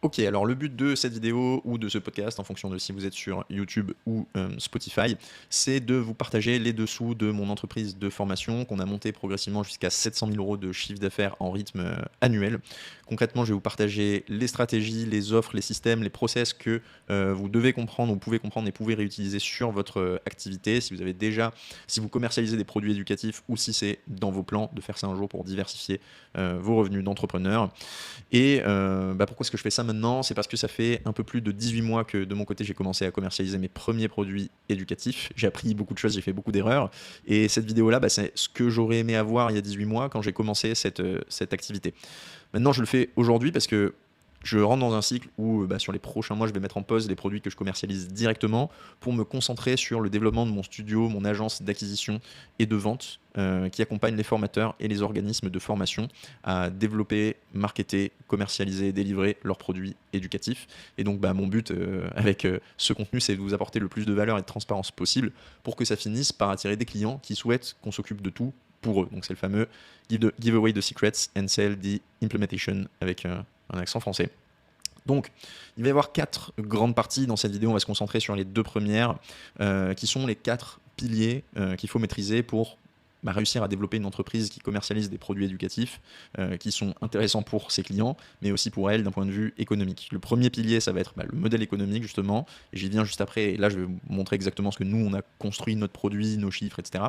Ok, alors le but de cette vidéo ou de ce podcast, en fonction de si vous êtes sur YouTube ou Spotify, c'est de vous partager les dessous de mon entreprise de formation qu'on a montée progressivement jusqu'à 700 000 euros de chiffre d'affaires en rythme annuel. Concrètement, je vais vous partager les stratégies, les offres, les systèmes, les process que vous devez comprendre, vous pouvez comprendre et pouvez réutiliser sur votre activité. Si vous commercialisez des produits éducatifs ou si c'est dans vos plans de faire ça un jour pour diversifier vos revenus d'entrepreneur. Et pourquoi est-ce que je fais ça maintenant? C'est parce que ça fait un peu plus de 18 mois que de mon côté, j'ai commencé à commercialiser mes premiers produits éducatifs. J'ai appris beaucoup de choses, j'ai fait beaucoup d'erreurs. Et cette vidéo-là, c'est ce que j'aurais aimé avoir il y a 18 mois quand j'ai commencé cette activité. Maintenant, je le fais aujourd'hui parce que je rentre dans un cycle où sur les prochains mois, je vais mettre en pause les produits que je commercialise directement pour me concentrer sur le développement de mon studio, mon agence d'acquisition et de vente qui accompagne les formateurs et les organismes de formation à développer, marketer, commercialiser, délivrer leurs produits éducatifs. Et donc mon but avec ce contenu, c'est de vous apporter le plus de valeur et de transparence possible pour que ça finisse par attirer des clients qui souhaitent qu'on s'occupe de tout pour eux. Donc c'est le fameux give away the secrets and sell the implementation avec un accent français. Donc, il va y avoir 4 grandes parties dans cette vidéo. On va se concentrer sur les 2 premières, qui sont les 4 piliers qu'il faut maîtriser pour réussir à développer une entreprise qui commercialise des produits éducatifs qui sont intéressants pour ses clients, mais aussi pour elle d'un point de vue économique. Le premier pilier, ça va être le modèle économique, justement, et j'y viens juste après, et là je vais vous montrer exactement ce que nous, on a construit notre produit, nos chiffres, etc.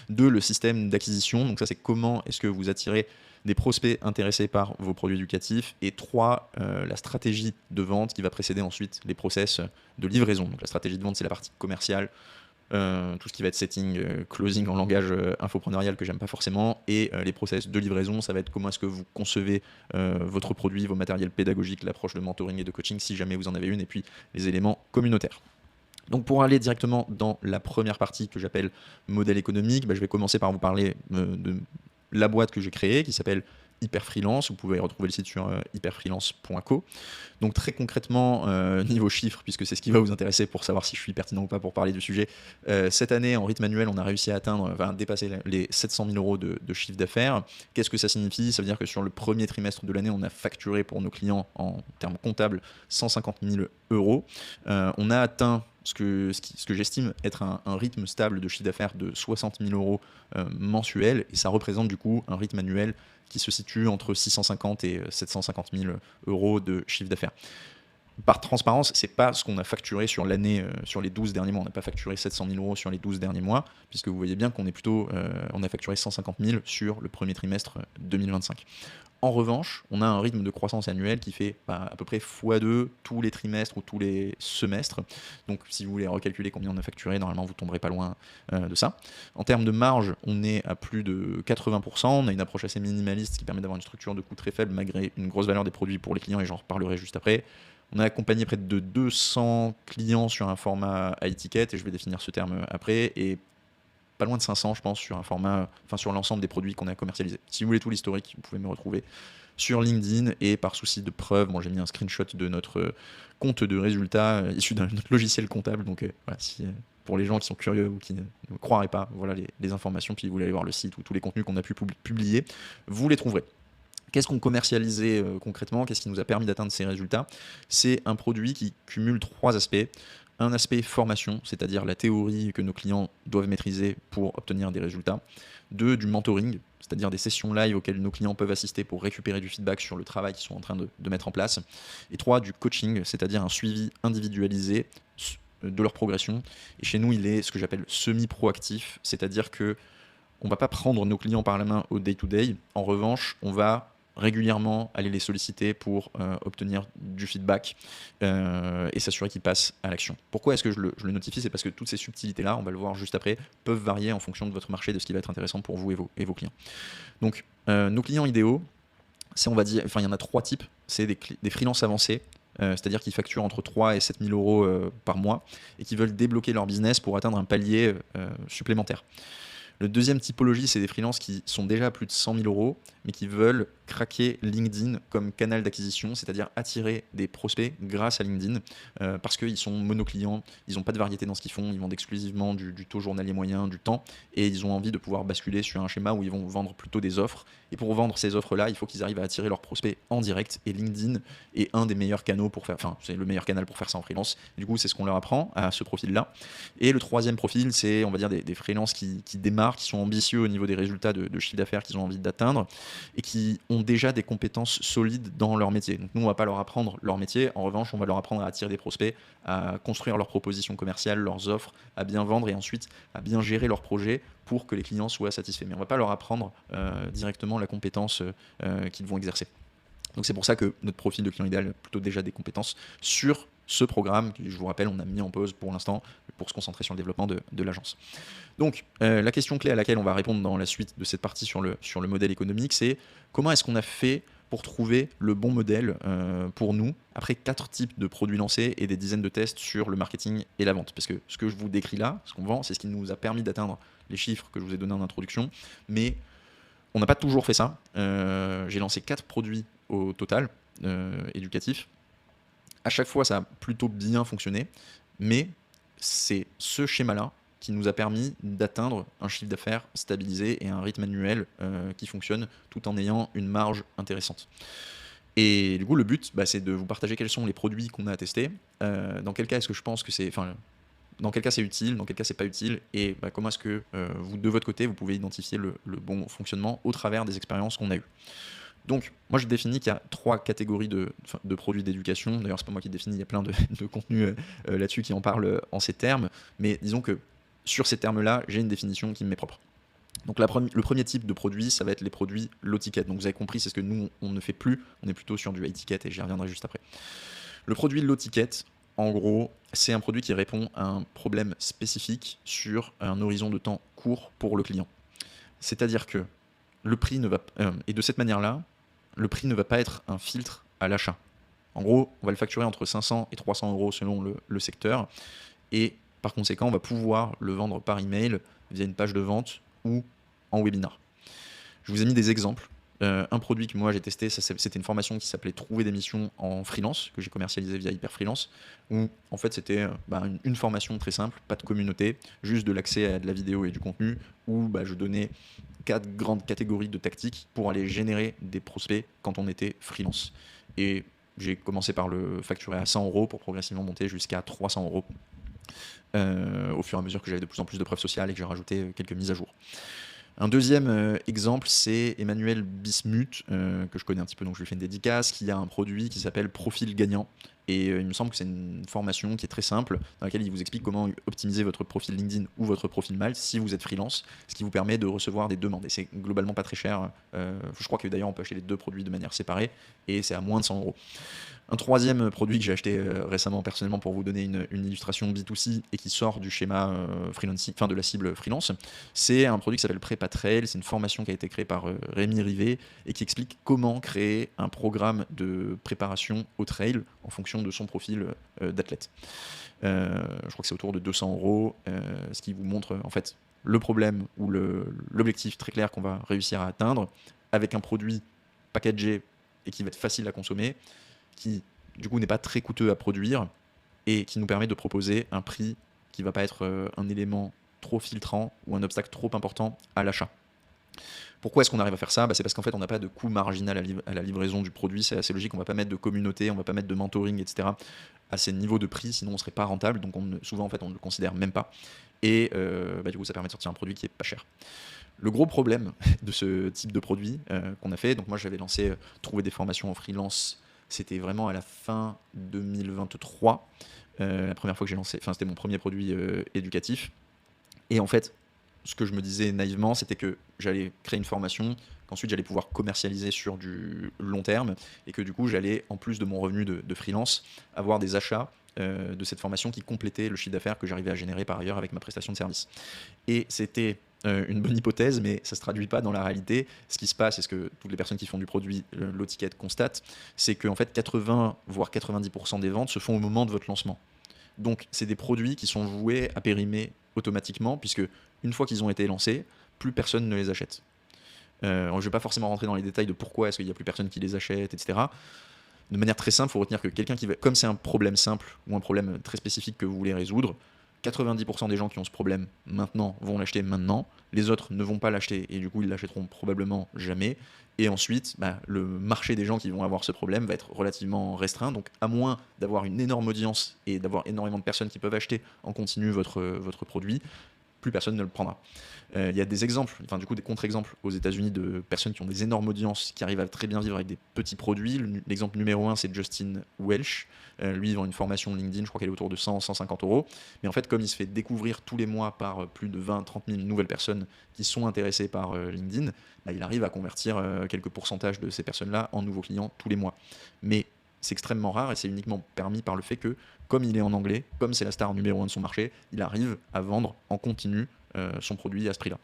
2, le système d'acquisition, donc ça c'est comment est-ce que vous attirez des prospects intéressés par vos produits éducatifs. Et 3, la stratégie de vente qui va précéder ensuite les process de livraison. Donc la stratégie de vente, c'est la partie commerciale, tout ce qui va être setting, closing en langage infopreneurial que j'aime pas forcément, et les process de livraison, ça va être comment est-ce que vous concevez votre produit, vos matériels pédagogiques, l'approche de mentoring et de coaching si jamais vous en avez une, et puis les éléments communautaires. Donc pour aller directement dans la première partie que j'appelle modèle économique, je vais commencer par vous parler de la boîte que j'ai créée qui s'appelle Hyperfreelance. Vous pouvez retrouver le site sur hyperfreelance.co. Donc très concrètement, niveau chiffres, puisque c'est ce qui va vous intéresser pour savoir si je suis pertinent ou pas pour parler du sujet, cette année, en rythme annuel, on a réussi à dépasser les 700 000 euros de chiffre d'affaires. Qu'est-ce que ça signifie? Ça veut dire que sur le premier trimestre de l'année, on a facturé pour nos clients en termes comptables 150 000 euros. On a atteint ce que j'estime être un rythme stable de chiffre d'affaires de 60 000 euros mensuels, et ça représente du coup un rythme annuel qui se situe entre 650 et 750 000 euros de chiffre d'affaires. Par transparence, c'est pas ce qu'on a facturé sur l'année, sur les 12 derniers mois. On n'a pas facturé 700 000 euros sur les 12 derniers mois, puisque vous voyez bien qu'on est plutôt, on a facturé 150 000 sur le premier trimestre 2025. En revanche, on a un rythme de croissance annuelle qui fait à peu près x2 tous les trimestres ou tous les semestres. Donc si vous voulez recalculer combien on a facturé, normalement vous ne tomberez pas loin de ça. En termes de marge, on est à plus de 80%. On a une approche assez minimaliste qui permet d'avoir une structure de coût très faible malgré une grosse valeur des produits pour les clients, et j'en reparlerai juste après. On a accompagné près de 200 clients sur un format high ticket, et je vais définir ce terme après, et pas loin de 500, je pense, sur un format, sur l'ensemble des produits qu'on a commercialisés. Si vous voulez tout l'historique, vous pouvez me retrouver sur LinkedIn, et par souci de preuve, j'ai mis un screenshot de notre compte de résultats issu d'un notre logiciel comptable. Donc voilà, pour les gens qui sont curieux ou qui ne croiraient pas, voilà les informations, puis vous voulez aller voir le site ou tous les contenus qu'on a pu publier, vous les trouverez. Qu'est-ce qu'on commercialisait concrètement? Qu'est-ce qui nous a permis d'atteindre ces résultats? C'est un produit qui cumule 3 aspects. Un aspect formation, c'est-à-dire la théorie que nos clients doivent maîtriser pour obtenir des résultats. 2, du mentoring, c'est-à-dire des sessions live auxquelles nos clients peuvent assister pour récupérer du feedback sur le travail qu'ils sont en train de mettre en place. Et 3, du coaching, c'est-à-dire un suivi individualisé de leur progression. Et chez nous, il est ce que j'appelle semi-proactif, c'est-à-dire que on ne va pas prendre nos clients par la main au day-to-day. En revanche, on va régulièrement aller les solliciter pour obtenir du feedback et s'assurer qu'ils passent à l'action. Pourquoi est-ce que je le notifie? C'est parce que toutes ces subtilités-là, on va le voir juste après, peuvent varier en fonction de votre marché, de ce qui va être intéressant pour vous et vos clients. Donc, nos clients idéaux, il y en a 3 types. C'est des freelances avancés, c'est-à-dire qu'ils facturent entre 3 et 7 000 euros par mois et qui veulent débloquer leur business pour atteindre un palier supplémentaire. Le deuxième typologie, c'est des freelances qui sont déjà à plus de 100 000 euros, mais qui veulent craquer LinkedIn comme canal d'acquisition, c'est-à-dire attirer des prospects grâce à LinkedIn, parce qu'ils sont monoclients, ils n'ont pas de variété dans ce qu'ils font, ils vendent exclusivement du taux journalier moyen, du temps, et ils ont envie de pouvoir basculer sur un schéma où ils vont vendre plutôt des offres. Et pour vendre ces offres-là, il faut qu'ils arrivent à attirer leurs prospects en direct, et LinkedIn est un des meilleurs canaux pour faire, enfin, c'est le meilleur canal pour faire ça en freelance. Du coup, c'est ce qu'on leur apprend à ce profil-là. Et le troisième profil, c'est, on va dire, des freelances qui démarrent, qui sont ambitieux au niveau des résultats de chiffre d'affaires qu'ils ont envie d'atteindre et qui ont déjà des compétences solides dans leur métier. Donc nous, on va pas leur apprendre leur métier. En revanche, on va leur apprendre à attirer des prospects, à construire leurs propositions commerciales, leurs offres, à bien vendre et ensuite à bien gérer leurs projets pour que les clients soient satisfaits. Mais on va pas leur apprendre directement la compétence qu'ils vont exercer. Donc c'est pour ça que notre profil de client idéal a plutôt déjà des compétences sur ce programme, que je vous rappelle, on a mis en pause pour l'instant pour se concentrer sur le développement de l'agence. Donc la question clé à laquelle on va répondre dans la suite de cette partie sur le modèle économique, c'est comment est-ce qu'on a fait pour trouver le bon modèle pour nous, après 4 types de produits lancés et des dizaines de tests sur le marketing et la vente. Parce que ce que je vous décris là, ce qu'on vend, c'est ce qui nous a permis d'atteindre les chiffres que je vous ai donnés en introduction, mais on n'a pas toujours fait ça. J'ai lancé 4 produits au total, éducatifs. À chaque fois, ça a plutôt bien fonctionné, mais c'est ce schéma-là qui nous a permis d'atteindre un chiffre d'affaires stabilisé et un rythme annuel qui fonctionne tout en ayant une marge intéressante. Et du coup, le but, c'est de vous partager quels sont les produits qu'on a testés, dans quel cas est-ce que je pense que c'est... Dans quel cas c'est utile, dans quel cas c'est pas utile, et comment est-ce que vous, de votre côté, vous pouvez identifier le bon fonctionnement au travers des expériences qu'on a eues. Donc, moi je définis qu'il y a 3 catégories de produits d'éducation. D'ailleurs, c'est pas moi qui définis, il y a plein de contenus là-dessus qui en parlent en ces termes, mais disons que sur ces termes-là, j'ai une définition qui m'est propre. Donc le premier type de produit, ça va être les produits low ticket. Donc vous avez compris, c'est ce que nous, on ne fait plus, on est plutôt sur du high ticket, et j'y reviendrai juste après. Le produit low ticket, en gros, c'est un produit qui répond à un problème spécifique sur un horizon de temps court pour le client. C'est-à-dire que le prix ne va et de cette manière-là, le prix ne va pas être un filtre à l'achat. En gros, on va le facturer entre 500 et 300 euros selon le secteur, et par conséquent, on va pouvoir le vendre par email via une page de vente ou en webinar. Je vous ai mis des exemples. Un produit que moi j'ai testé, c'était une formation qui s'appelait Trouver des missions en freelance, que j'ai commercialisé via Hyperfreelance, où en fait c'était une formation très simple, pas de communauté, juste de l'accès à de la vidéo et du contenu, où je donnais 4 grandes catégories de tactiques pour aller générer des prospects quand on était freelance. Et j'ai commencé par le facturer à 100 euros pour progressivement monter jusqu'à 300 euros au fur et à mesure que j'avais de plus en plus de preuves sociales et que j'ai rajouté quelques mises à jour. Un deuxième exemple, c'est Emmanuel Bismuth, que je connais un petit peu, donc je lui fais une dédicace, qui a un produit qui s'appelle Profil Gagnant. Et il me semble que c'est une formation qui est très simple, dans laquelle il vous explique comment optimiser votre profil LinkedIn ou votre profil Mail si vous êtes freelance, ce qui vous permet de recevoir des demandes. Et c'est globalement pas très cher. Je crois que d'ailleurs on peut acheter les 2 produits de manière séparée, et c'est à moins de 100 euros. Un troisième produit que j'ai acheté récemment personnellement pour vous donner une illustration B2C et qui sort du schéma freelancing, enfin de la cible freelance, c'est un produit qui s'appelle Prépa Trail. C'est une formation qui a été créée par Rémi Rivet et qui explique comment créer un programme de préparation au trail en fonction de son profil d'athlète. Je crois que c'est autour de 200 euros, ce qui vous montre en fait le problème ou l'objectif très clair qu'on va réussir à atteindre avec un produit packagé et qui va être facile à consommer, qui du coup n'est pas très coûteux à produire et qui nous permet de proposer un prix qui ne va pas être un élément trop filtrant ou un obstacle trop important à l'achat. Pourquoi est-ce qu'on arrive à faire ça ? C'est parce qu'en fait on n'a pas de coût marginal à la livraison du produit, c'est assez logique, on ne va pas mettre de communauté, on ne va pas mettre de mentoring, etc. à ces niveaux de prix, sinon on ne serait pas rentable, donc souvent en fait on ne le considère même pas, et du coup ça permet de sortir un produit qui est pas cher. Le gros problème de ce type de produit qu'on a fait, donc moi j'avais lancé Trouver des formations en freelance, c'était vraiment à la fin 2023, la première fois que j'ai lancé, c'était mon premier produit éducatif, et en fait ce que je me disais naïvement, c'était que j'allais créer une formation, qu'ensuite j'allais pouvoir commercialiser sur du long terme, et que du coup j'allais, en plus de mon revenu de freelance, avoir des achats de cette formation qui complétaient le chiffre d'affaires que j'arrivais à générer par ailleurs avec ma prestation de service. Et c'était une bonne hypothèse, mais ça ne se traduit pas dans la réalité. Ce qui se passe, et ce que toutes les personnes qui font du produit low ticket constatent, c'est qu'en fait 80 voire 90% des ventes se font au moment de votre lancement. Donc c'est des produits qui sont voués à périmer automatiquement, puisque une fois qu'ils ont été lancés, plus personne ne les achète. Je ne vais pas forcément rentrer dans les détails de pourquoi est-ce qu'il n'y a plus personne qui les achète, etc. De manière très simple, il faut retenir que quelqu'un qui va, comme c'est un problème simple ou un problème très spécifique que vous voulez résoudre, 90% des gens qui ont ce problème maintenant vont l'acheter maintenant, les autres ne vont pas l'acheter et du coup ils l'achèteront probablement jamais. Et ensuite, le marché des gens qui vont avoir ce problème va être relativement restreint. Donc à moins d'avoir une énorme audience et d'avoir énormément de personnes qui peuvent acheter en continu votre produit, plus personne ne le prendra. Il y a des exemples, enfin du coup des contre-exemples aux États-Unis de personnes qui ont des énormes audiences, qui arrivent à très bien vivre avec des petits produits. L'exemple numéro 1, c'est Justin Welch. Lui, il vend une formation LinkedIn, je crois qu'elle est autour de 100-150 euros. Mais en fait, comme il se fait découvrir tous les mois par plus de 20-30 000 nouvelles personnes qui sont intéressées par LinkedIn, il arrive à convertir quelques pourcentages de ces personnes-là en nouveaux clients tous les mois. Mais c'est extrêmement rare et c'est uniquement permis par le fait que, comme il est en anglais, comme c'est la star numéro 1 de son marché, il arrive à vendre en continu son produit à ce prix-là.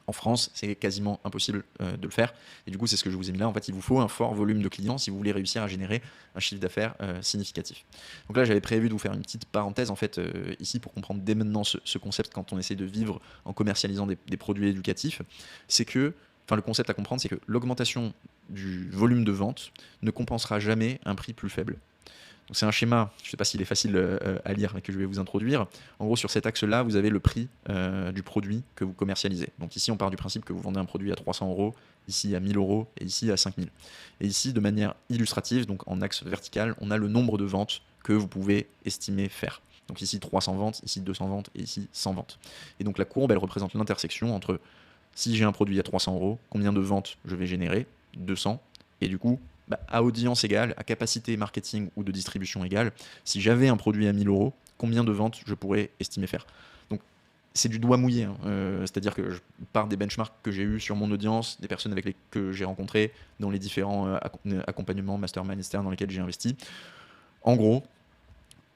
En France, c'est quasiment impossible de le faire. Et du coup, c'est ce que je vous ai mis là. En fait, il vous faut un fort volume de clients si vous voulez réussir à générer un chiffre d'affaires significatif. Donc là, j'avais prévu de vous faire une petite parenthèse en fait ici pour comprendre dès maintenant ce concept quand on essaie de vivre en commercialisant des produits éducatifs. C'est que, le concept à comprendre, c'est que l'augmentation du volume de vente ne compensera jamais un prix plus faible. Donc c'est un schéma, je ne sais pas s'il est facile à lire, mais que je vais vous introduire. En gros, sur cet axe-là, vous avez le prix du produit que vous commercialisez. Donc ici, on part du principe que vous vendez un produit à 300 euros, ici à 1000 euros et ici à 5000. Et ici, de manière illustrative, donc en axe vertical, on a le nombre de ventes que vous pouvez estimer faire. Donc ici 300 ventes, ici 200 ventes et ici 100 ventes. Et donc la courbe, elle représente l'intersection entre si j'ai un produit à 300 euros, combien de ventes je vais générer, 200, et du coup, à audience égale, à capacité marketing ou de distribution égale, si j'avais un produit à 1000 euros, combien de ventes je pourrais estimer faire. Donc c'est du doigt mouillé, hein. C'est-à-dire que je pars des benchmarks que j'ai eus sur mon audience, des personnes avec que j'ai rencontrées, dans les différents accompagnements, mastermind, etc. dans lesquels j'ai investi. En gros,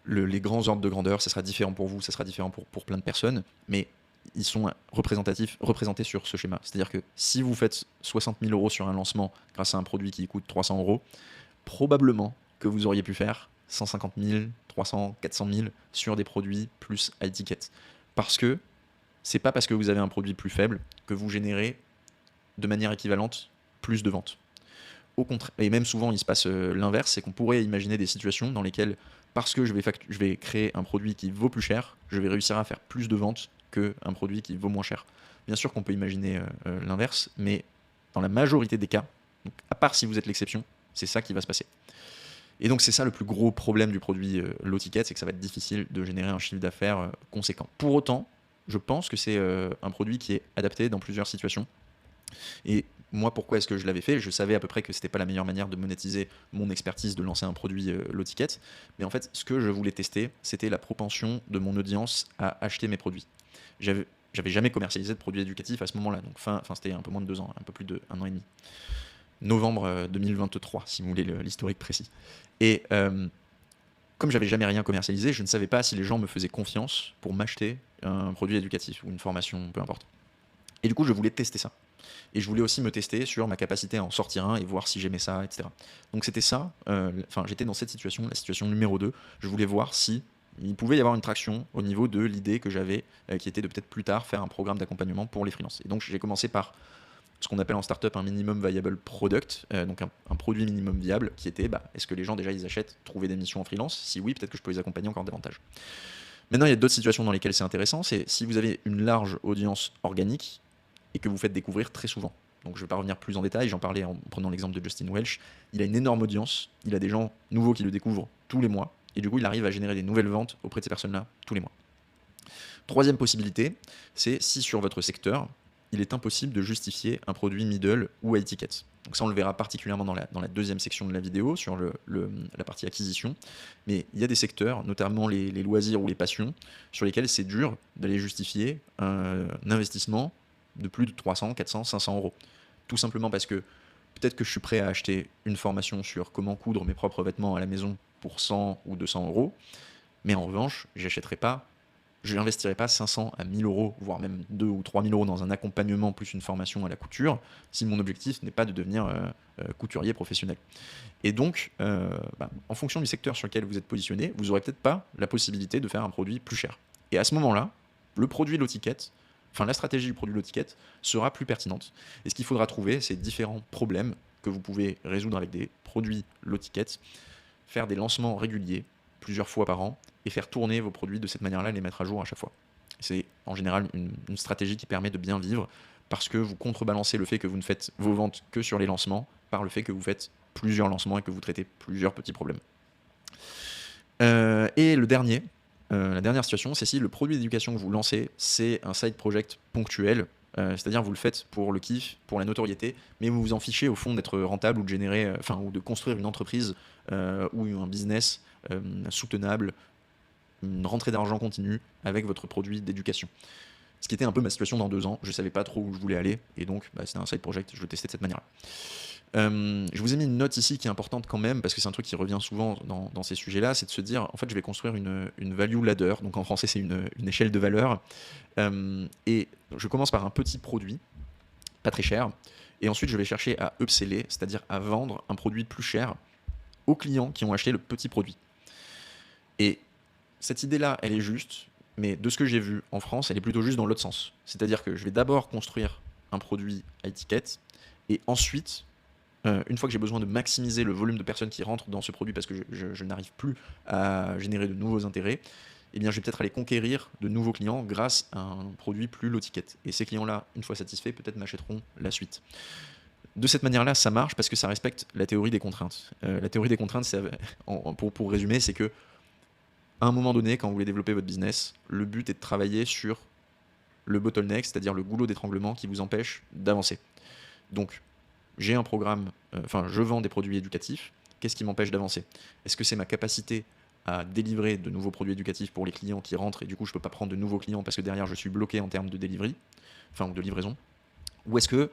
les grands ordres de grandeur, ça sera différent pour vous, ça sera différent pour plein de personnes, mais ils sont représentés sur ce schéma. C'est-à-dire que si vous faites 60 000 euros sur un lancement grâce à un produit qui coûte 300 euros, probablement que vous auriez pu faire 150 000, 300, 400 000 sur des produits plus high ticket. Parce que c'est pas parce que vous avez un produit plus faible que vous générez de manière équivalente plus de ventes. Au contraire, et même souvent il se passe l'inverse, c'est qu'on pourrait imaginer des situations dans lesquelles, parce que je vais créer un produit qui vaut plus cher, je vais réussir à faire plus de ventes qu'un produit qui vaut moins cher. Bien sûr qu'on peut imaginer l'inverse, mais dans la majorité des cas, donc à part si vous êtes l'exception, c'est ça qui va se passer. Et donc c'est ça le plus gros problème du produit low ticket, c'est que ça va être difficile de générer un chiffre d'affaires conséquent. Pour autant, je pense que c'est un produit qui est adapté dans plusieurs situations. Et moi, pourquoi est-ce que je l'avais fait? Je savais à peu près que c'était pas la meilleure manière de monétiser mon expertise, de lancer un produit low ticket. Mais en fait, ce que je voulais tester, c'était la propension de mon audience à acheter mes produits. J'avais jamais commercialisé de produits éducatifs à ce moment-là. Donc c'était un peu moins de 2 ans, un peu plus d'1 an et demi. Novembre 2023, si vous voulez l'historique précis. Et comme j'avais jamais rien commercialisé, je ne savais pas si les gens me faisaient confiance pour m'acheter un produit éducatif ou une formation, peu importe. Et du coup, je voulais tester ça. Et je voulais aussi me tester sur ma capacité à en sortir un et voir si j'aimais ça, etc. Donc c'était ça, j'étais dans cette situation, la situation numéro 2. Je voulais voir si il pouvait y avoir une traction au niveau de l'idée que j'avais, qui était de peut-être plus tard faire un programme d'accompagnement pour les freelances. Et donc j'ai commencé par ce qu'on appelle en startup un minimum viable product, donc un produit minimum viable qui était, est-ce que les gens déjà ils achètent, trouver des missions en freelance? Si oui, peut-être que je peux les accompagner encore davantage. Maintenant, il y a d'autres situations dans lesquelles c'est intéressant, c'est si vous avez une large audience organique et que vous faites découvrir très souvent. Donc je ne vais pas revenir plus en détail, j'en parlais en prenant l'exemple de Justin Welch. Il a une énorme audience, il a des gens nouveaux qui le découvrent tous les mois, et du coup il arrive à générer des nouvelles ventes auprès de ces personnes-là tous les mois. Troisième possibilité, c'est si sur votre secteur, il est impossible de justifier un produit middle ou high ticket. Donc ça on le verra particulièrement dans la deuxième section de la vidéo, sur la partie acquisition. Mais il y a des secteurs, notamment les loisirs ou les passions, sur lesquels c'est dur d'aller justifier un investissement de plus de 300, 400, 500 euros. Tout simplement parce que peut-être que je suis prêt à acheter une formation sur comment coudre mes propres vêtements à la maison pour 100 ou 200 euros, mais en revanche, je n'investirai pas 500 à 1000 euros, voire même 2 ou 3 000 euros dans un accompagnement plus une formation à la couture, si mon objectif n'est pas de devenir couturier professionnel. Et donc, en fonction du secteur sur lequel vous êtes positionné, vous n'aurez peut-être pas la possibilité de faire un produit plus cher. Et à ce moment-là, le produit low ticket enfin la stratégie du produit low ticket sera plus pertinente. Et ce qu'il faudra trouver, c'est différents problèmes que vous pouvez résoudre avec des produits low ticket, faire des lancements réguliers, plusieurs fois par an, et faire tourner vos produits de cette manière-là, les mettre à jour à chaque fois. C'est en général une stratégie qui permet de bien vivre, parce que vous contrebalancez le fait que vous ne faites vos ventes que sur les lancements, par le fait que vous faites plusieurs lancements et que vous traitez plusieurs petits problèmes. Et la dernière situation, c'est si le produit d'éducation que vous lancez, c'est un side project ponctuel, c'est-à-dire vous le faites pour le kiff, pour la notoriété, mais vous vous en fichez au fond d'être rentable ou de générer, ou de construire une entreprise ou un business soutenable, une rentrée d'argent continue avec votre produit d'éducation. Ce qui était un peu ma situation dans 2 ans, je savais pas trop où je voulais aller, et donc c'était un side project, je le testais de cette manière-là. Je vous ai mis une note ici qui est importante quand même, parce que c'est un truc qui revient souvent dans ces sujets-là, c'est de se dire, en fait, je vais construire une value ladder, donc en français c'est une échelle de valeur, et je commence par un petit produit, pas très cher, et ensuite je vais chercher à upseller, c'est-à-dire à vendre un produit plus cher aux clients qui ont acheté le petit produit. Et cette idée-là, elle est juste, mais de ce que j'ai vu en France, elle est plutôt juste dans l'autre sens. C'est-à-dire que je vais d'abord construire un produit à étiquette, et ensuite, une fois que j'ai besoin de maximiser le volume de personnes qui rentrent dans ce produit parce que je n'arrive plus à générer de nouveaux intérêts, eh bien, je vais peut-être aller conquérir de nouveaux clients grâce à un produit plus low ticket. Et ces clients-là, une fois satisfaits, peut-être m'achèteront la suite. De cette manière-là, ça marche parce que ça respecte la théorie des contraintes. La théorie des contraintes, pour résumer, c'est que à un moment donné, quand vous voulez développer votre business, le but est de travailler sur le bottleneck, c'est-à-dire le goulot d'étranglement qui vous empêche d'avancer. Donc, j'ai un programme, je vends des produits éducatifs, qu'est-ce qui m'empêche d'avancer? Est-ce que c'est ma capacité à délivrer de nouveaux produits éducatifs pour les clients qui rentrent et du coup je ne peux pas prendre de nouveaux clients parce que derrière je suis bloqué en termes de delivery, de livraison? Ou est-ce que,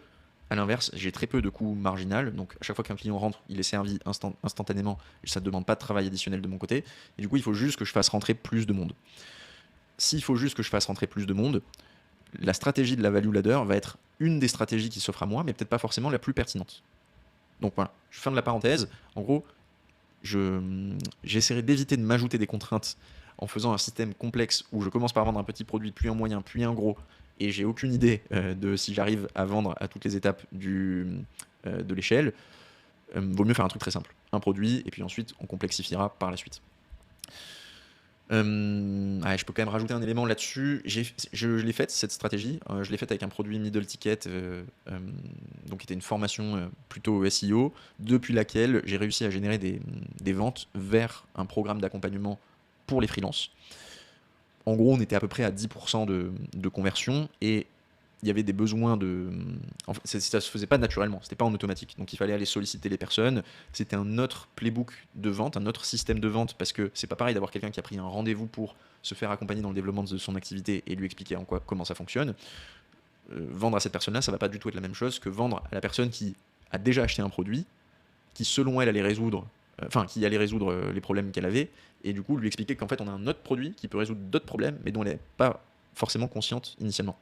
à l'inverse, j'ai très peu de coûts marginaux, donc à chaque fois qu'un client rentre, il est servi instantanément, et ça ne demande pas de travail additionnel de mon côté, et du coup il faut juste que je fasse rentrer plus de monde. S'il faut juste que je fasse rentrer plus de monde, la stratégie de la value ladder va être une des stratégies qui s'offre à moi, mais peut-être pas forcément la plus pertinente. Donc voilà, je ferme la parenthèse. En gros, j'essaierai d'éviter de m'ajouter des contraintes en faisant un système complexe où je commence par vendre un petit produit, puis un moyen, puis un gros, et j'ai aucune idée de si j'arrive à vendre à toutes les étapes de l'échelle. Vaut mieux faire un truc très simple, un produit, et puis ensuite on complexifiera par la suite. Je peux quand même rajouter un élément là-dessus. Je l'ai faite, cette stratégie. Je l'ai faite avec un produit middle ticket, donc qui était une formation plutôt SEO, depuis laquelle j'ai réussi à générer des ventes vers un programme d'accompagnement pour les freelances. En gros, on était à peu près à 10% de conversion, et il y avait des besoins ça se faisait pas naturellement, c'était pas en automatique. Donc il fallait aller solliciter les personnes. C'était un autre playbook de vente, un autre système de vente, parce que c'est pas pareil d'avoir quelqu'un qui a pris un rendez-vous pour se faire accompagner dans le développement de son activité et lui expliquer comment ça fonctionne. Vendre à cette personne-là, ça va pas du tout être la même chose que vendre à la personne qui a déjà acheté un produit, qui selon elle allait résoudre, les problèmes qu'elle avait, et du coup lui expliquer qu'en fait on a un autre produit qui peut résoudre d'autres problèmes, mais dont elle n'est pas forcément consciente initialement.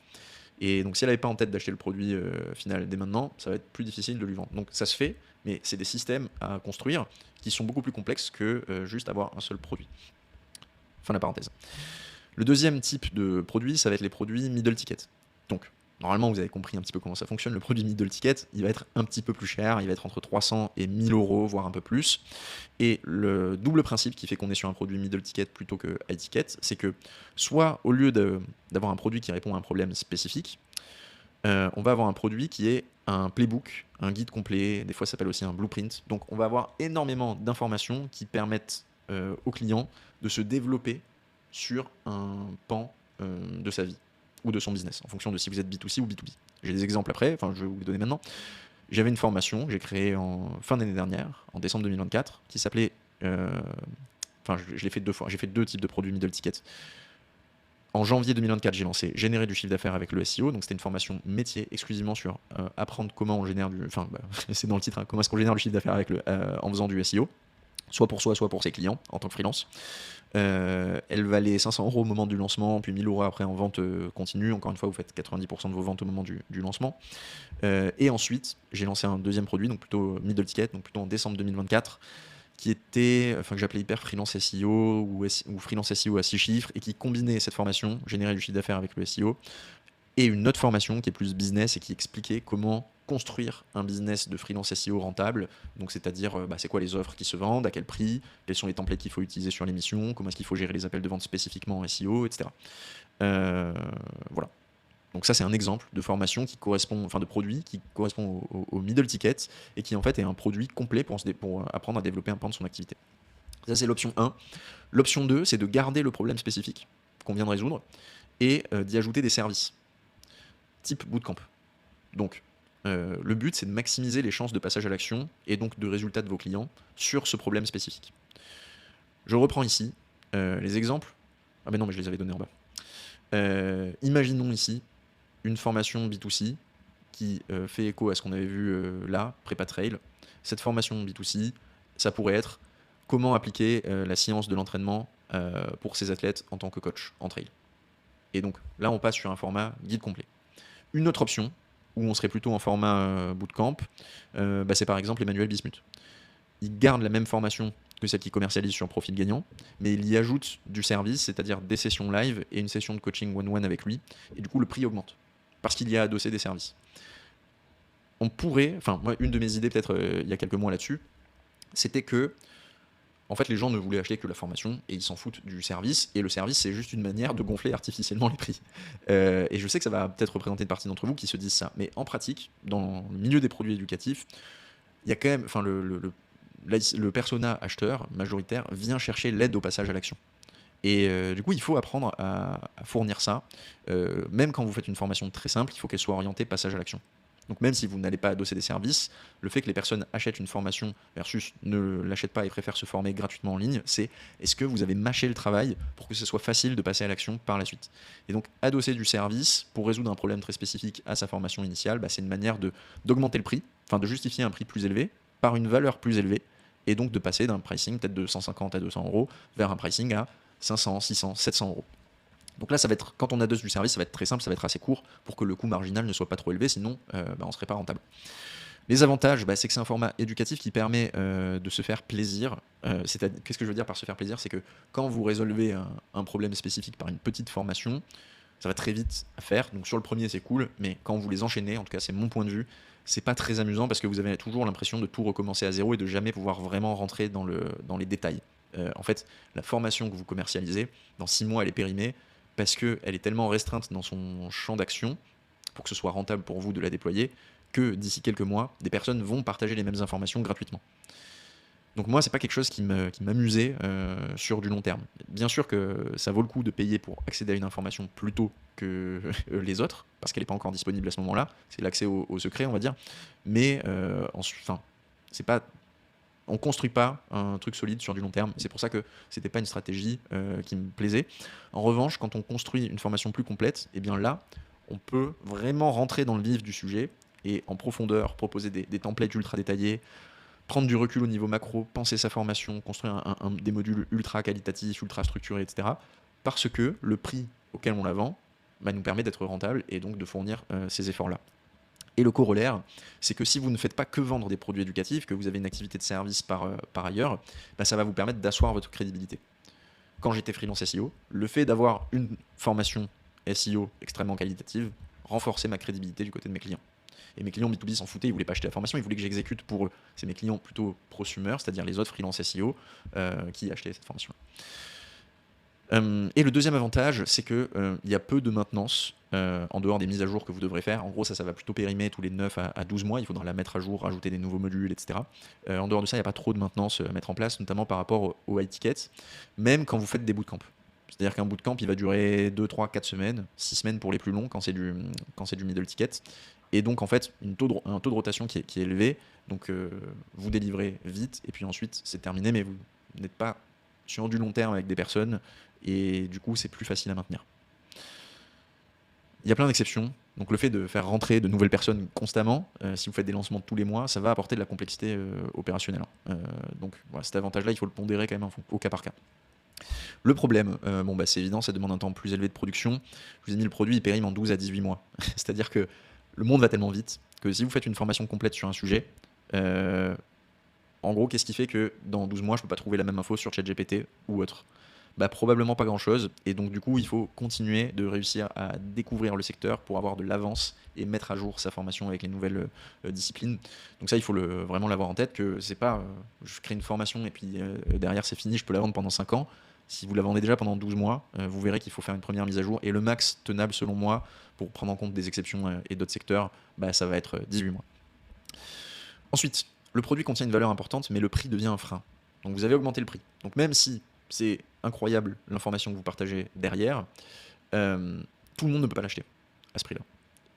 Et donc si elle n'avait pas en tête d'acheter le produit final dès maintenant, ça va être plus difficile de lui vendre. Donc ça se fait, mais c'est des systèmes à construire qui sont beaucoup plus complexes que juste avoir un seul produit. Fin de la parenthèse. Le deuxième type de produit, ça va être les produits middle ticket. Donc normalement, vous avez compris un petit peu comment ça fonctionne. Le produit middle ticket, il va être un petit peu plus cher, il va être entre 300 et 1000 euros, voire un peu plus. Et le double principe qui fait qu'on est sur un produit middle ticket plutôt que high ticket, c'est que soit au lieu d'avoir un produit qui répond à un problème spécifique, on va avoir un produit qui est un playbook, un guide complet, des fois ça s'appelle aussi un blueprint. Donc on va avoir énormément d'informations qui permettent au client de se développer sur un pan de sa vie ou de son business, en fonction de si vous êtes B2C ou B2B. J'ai des exemples après, je vais vous les donner maintenant. J'avais une formation que j'ai créée en fin d'année dernière, en décembre 2024, qui s'appelait... je l'ai fait 2 fois, j'ai fait 2 types de produits middle ticket. En janvier 2024, j'ai lancé Générer du chiffre d'affaires avec le SEO, donc c'était une formation métier exclusivement sur apprendre comment on génère c'est dans le titre, comment est-ce qu'on génère du chiffre d'affaires en faisant du SEO, soit pour soi, soit pour ses clients, en tant que freelance. Elle valait 500 euros au moment du lancement, puis 1000 euros après en vente continue. Encore une fois, vous faites 90% de vos ventes au moment du lancement. Et ensuite, j'ai lancé un deuxième produit, donc plutôt middle ticket, donc plutôt en décembre 2024, qui était, que j'appelais hyper freelance SEO ou freelance SEO à 6 chiffres, et qui combinait cette formation, générer du chiffre d'affaires avec le SEO, et une autre formation qui est plus business et qui expliquait comment construire un business de freelance SEO rentable. Donc, c'est-à-dire, c'est quoi les offres qui se vendent, à quel prix, quels sont les templates qu'il faut utiliser sur l'émission, comment est-ce qu'il faut gérer les appels de vente spécifiquement en SEO, etc. Voilà. Donc ça, c'est un exemple de formation qui correspond, enfin de produit qui correspond au middle ticket et qui en fait est un produit complet pour apprendre à développer un pan de son activité. Ça, c'est l'option 1. L'option 2, c'est de garder le problème spécifique qu'on vient de résoudre et d'y ajouter des services, type bootcamp. Donc, le but, c'est de maximiser les chances de passage à l'action et donc de résultats de vos clients sur ce problème spécifique. Je reprends ici les exemples. Ah mais non, mais je les avais donnés en bas. Imaginons ici une formation B2C qui fait écho à ce qu'on avait vu là, Prépa Trail. Cette formation B2C, ça pourrait être comment appliquer la science de l'entraînement pour ses athlètes en tant que coach en trail. Et donc là, on passe sur un format guide complet. Une autre option, où on serait plutôt en format bootcamp, c'est par exemple Emmanuel Bismuth. Il garde la même formation que celle qu'il commercialise sur Profil Gagnant, mais il y ajoute du service, c'est-à-dire des sessions live et une session de coaching one-one avec lui, et du coup le prix augmente, parce qu'il y a adossé des services. On pourrait, moi, une de mes idées peut-être il y a quelques mois là-dessus, c'était que en fait les gens ne voulaient acheter que la formation et ils s'en foutent du service, et le service c'est juste une manière de gonfler artificiellement les prix. Et je sais que ça va peut-être représenter une partie d'entre vous qui se disent ça, mais en pratique, dans le milieu des produits éducatifs, il y a quand même, le persona acheteur majoritaire vient chercher l'aide au passage à l'action. Et du coup, il faut apprendre à fournir ça. Même quand vous faites une formation très simple, il faut qu'elle soit orientée passage à l'action. Donc même si vous n'allez pas adosser des services, le fait que les personnes achètent une formation versus ne l'achètent pas et préfèrent se former gratuitement en ligne, c'est est-ce que vous avez mâché le travail pour que ce soit facile de passer à l'action par la suite. Et donc adosser du service pour résoudre un problème très spécifique à sa formation initiale, c'est une manière d'augmenter le prix, de justifier un prix plus élevé par une valeur plus élevée, et donc de passer d'un pricing peut-être de 150 à 200 euros vers un pricing à 500, 600, 700 euros. Donc là, ça va être, quand on adosse du service, ça va être très simple, ça va être assez court pour que le coût marginal ne soit pas trop élevé, sinon on ne serait pas rentable. Les avantages, c'est que c'est un format éducatif qui permet de se faire plaisir. Qu'est-ce que je veux dire par se faire plaisir? C'est que quand vous résolvez un problème spécifique par une petite formation, ça va très vite à faire. Donc sur le premier, c'est cool, mais quand vous les enchaînez, en tout cas c'est mon point de vue, c'est pas très amusant parce que vous avez toujours l'impression de tout recommencer à zéro et de jamais pouvoir vraiment rentrer dans les détails. En fait, la formation que vous commercialisez, dans 6 mois, elle est périmée parce qu'elle est tellement restreinte dans son champ d'action pour que ce soit rentable pour vous de la déployer que d'ici quelques mois, des personnes vont partager les mêmes informations gratuitement. Donc moi, c'est pas quelque chose qui m'amusait sur du long terme. Bien sûr que ça vaut le coup de payer pour accéder à une information plus tôt que les autres, parce qu'elle n'est pas encore disponible à ce moment-là. C'est l'accès au secret, on va dire. Mais c'est pas... On construit pas un truc solide sur du long terme. C'est pour ça que c'était pas une stratégie qui me plaisait. En revanche, quand on construit une formation plus complète, et bien là, on peut vraiment rentrer dans le vif du sujet et en profondeur proposer des templates ultra détaillés, prendre du recul au niveau macro, penser sa formation, construire des modules ultra qualitatifs, ultra structurés, etc. Parce que le prix auquel on la vend nous permet d'être rentable et donc de fournir ces efforts-là. Et le corollaire, c'est que si vous ne faites pas que vendre des produits éducatifs, que vous avez une activité de service par ailleurs, ça va vous permettre d'asseoir votre crédibilité. Quand j'étais freelance SEO, le fait d'avoir une formation SEO extrêmement qualitative renforçait ma crédibilité du côté de mes clients. Et mes clients B2B s'en foutaient, ils voulaient pas acheter la formation, ils voulaient que j'exécute pour eux. C'est mes clients plutôt prosumeurs, c'est-à-dire les autres freelance SEO qui achetaient cette formation. Et le deuxième avantage, c'est qu'il y a peu de maintenance en dehors des mises à jour que vous devrez faire. En gros, ça va plutôt périmer tous les 9 à 12 mois. Il faudra la mettre à jour, rajouter des nouveaux modules, etc. En dehors de ça, il n'y a pas trop de maintenance à mettre en place, notamment par rapport au high ticket, même quand vous faites des bootcamps. C'est-à-dire qu'un bootcamp, il va durer 2, 3, 4 semaines, 6 semaines pour les plus longs quand c'est du middle ticket. Et donc, en fait, un taux de rotation qui est élevé. Donc, vous délivrez vite et puis ensuite, c'est terminé, mais vous n'êtes pas sur du long terme avec des personnes et du coup, c'est plus facile à maintenir. Il y a plein d'exceptions. Donc, le fait de faire rentrer de nouvelles personnes constamment, si vous faites des lancements tous les mois, ça va apporter de la complexité opérationnelle. Donc, voilà, cet avantage-là, il faut le pondérer quand même au cas par cas. Le problème, c'est évident, ça demande un temps plus élevé de production. Je vous ai mis le produit, il périme en 12 à 18 mois. C'est-à-dire que le monde va tellement vite que si vous faites une formation complète sur un sujet, en gros, qu'est-ce qui fait que dans 12 mois, je ne peux pas trouver la même info sur ChatGPT ou autre? Probablement pas grand-chose. Et donc du coup, il faut continuer de réussir à découvrir le secteur pour avoir de l'avance et mettre à jour sa formation avec les nouvelles disciplines. Donc ça, il faut vraiment l'avoir en tête, que c'est pas je crée une formation et puis derrière c'est fini, je peux la vendre pendant 5 ans. Si vous la vendez déjà pendant 12 mois, vous verrez qu'il faut faire une première mise à jour. Et le max tenable, selon moi, pour prendre en compte des exceptions et d'autres secteurs, ça va être 18 mois. Ensuite, le produit contient une valeur importante, mais le prix devient un frein. Donc vous avez augmenté le prix. Donc même si c'est incroyable l'information que vous partagez derrière, tout le monde ne peut pas l'acheter à ce prix-là.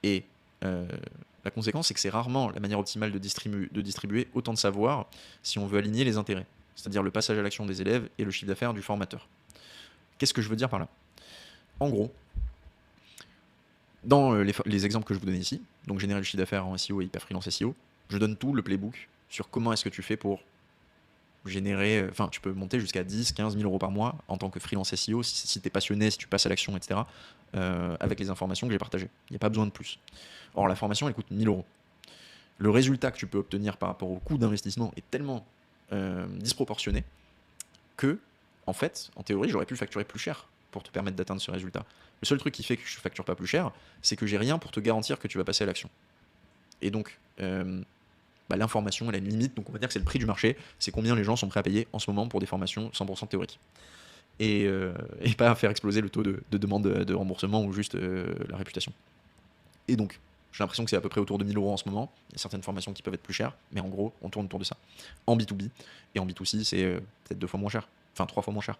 Et la conséquence, c'est que c'est rarement la manière optimale de distribuer autant de savoir si on veut aligner les intérêts, c'est-à-dire le passage à l'action des élèves et le chiffre d'affaires du formateur. Qu'est-ce que je veux dire par là? En gros, dans les exemples que je vous donne ici, donc générer le chiffre d'affaires en SEO et hyper freelance SEO, je donne tout le playbook sur comment est-ce que tu fais pour générer, tu peux monter jusqu'à 10, 15 000 euros par mois en tant que freelance SEO si tu es passionné, si tu passes à l'action, etc. Avec les informations que j'ai partagées. Il n'y a pas besoin de plus. Or, la formation, elle coûte 1 000 euros. Le résultat que tu peux obtenir par rapport au coût d'investissement est tellement disproportionné que, en fait, en théorie, j'aurais pu facturer plus cher pour te permettre d'atteindre ce résultat. Le seul truc qui fait que je ne facture pas plus cher, c'est que j'ai rien pour te garantir que tu vas passer à l'action. Et donc, l'information, elle a une limite, donc on va dire que c'est le prix du marché, c'est combien les gens sont prêts à payer en ce moment pour des formations 100% théoriques. Et pas faire exploser le taux de demande de remboursement ou juste la réputation. Et donc, j'ai l'impression que c'est à peu près autour de 1 000 euros en ce moment. Il y a certaines formations qui peuvent être plus chères, mais en gros, on tourne autour de ça. En B2B, et en B2C, c'est peut-être 2 fois moins cher, enfin 3 fois moins cher.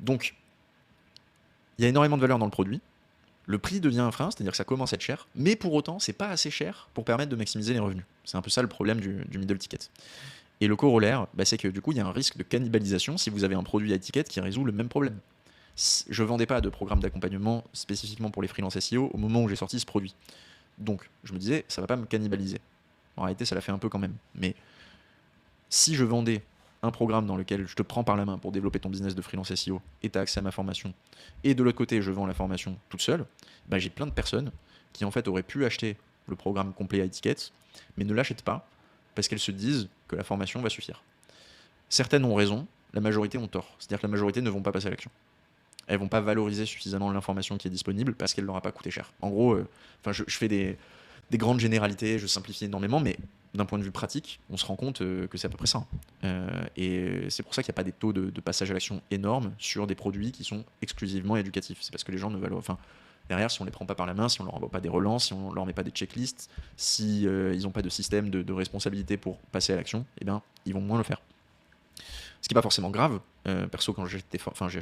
Donc, il y a énormément de valeur dans le produit. Le prix devient un frein, c'est-à-dire que ça commence à être cher, mais pour autant, c'est pas assez cher pour permettre de maximiser les revenus. C'est un peu ça le problème du middle ticket. Et le corollaire, c'est que du coup, il y a un risque de cannibalisation si vous avez un produit à étiquette qui résout le même problème. Je vendais pas de programme d'accompagnement spécifiquement pour les freelance SEO au moment où j'ai sorti ce produit. Donc, je me disais, ça va pas me cannibaliser. En réalité, ça l'a fait un peu quand même. Mais si je vendais un programme dans lequel je te prends par la main pour développer ton business de freelance SEO et tu as accès à ma formation, et de l'autre côté, je vends la formation toute seule, j'ai plein de personnes qui en fait auraient pu acheter le programme complet à étiquette, mais ne l'achètent pas parce qu'elles se disent que la formation va suffire. Certaines ont raison, la majorité ont tort. C'est-à-dire que la majorité ne vont pas passer à l'action. Elles vont pas valoriser suffisamment l'information qui est disponible parce qu'elle leur a pas coûté cher. En gros, je fais des grandes généralités, je simplifie énormément, mais d'un point de vue pratique, on se rend compte que c'est à peu près ça. Et c'est pour ça qu'il n'y a pas des taux de passage à l'action énormes sur des produits qui sont exclusivement éducatifs. C'est parce que les gens ne valorisent. Derrière, si on ne les prend pas par la main, si on ne leur envoie pas des relances, si on ne leur met pas des checklists, si ils n'ont pas de système de responsabilité pour passer à l'action, ils vont moins le faire. Ce qui n'est pas forcément grave. Perso, quand j'ai acheté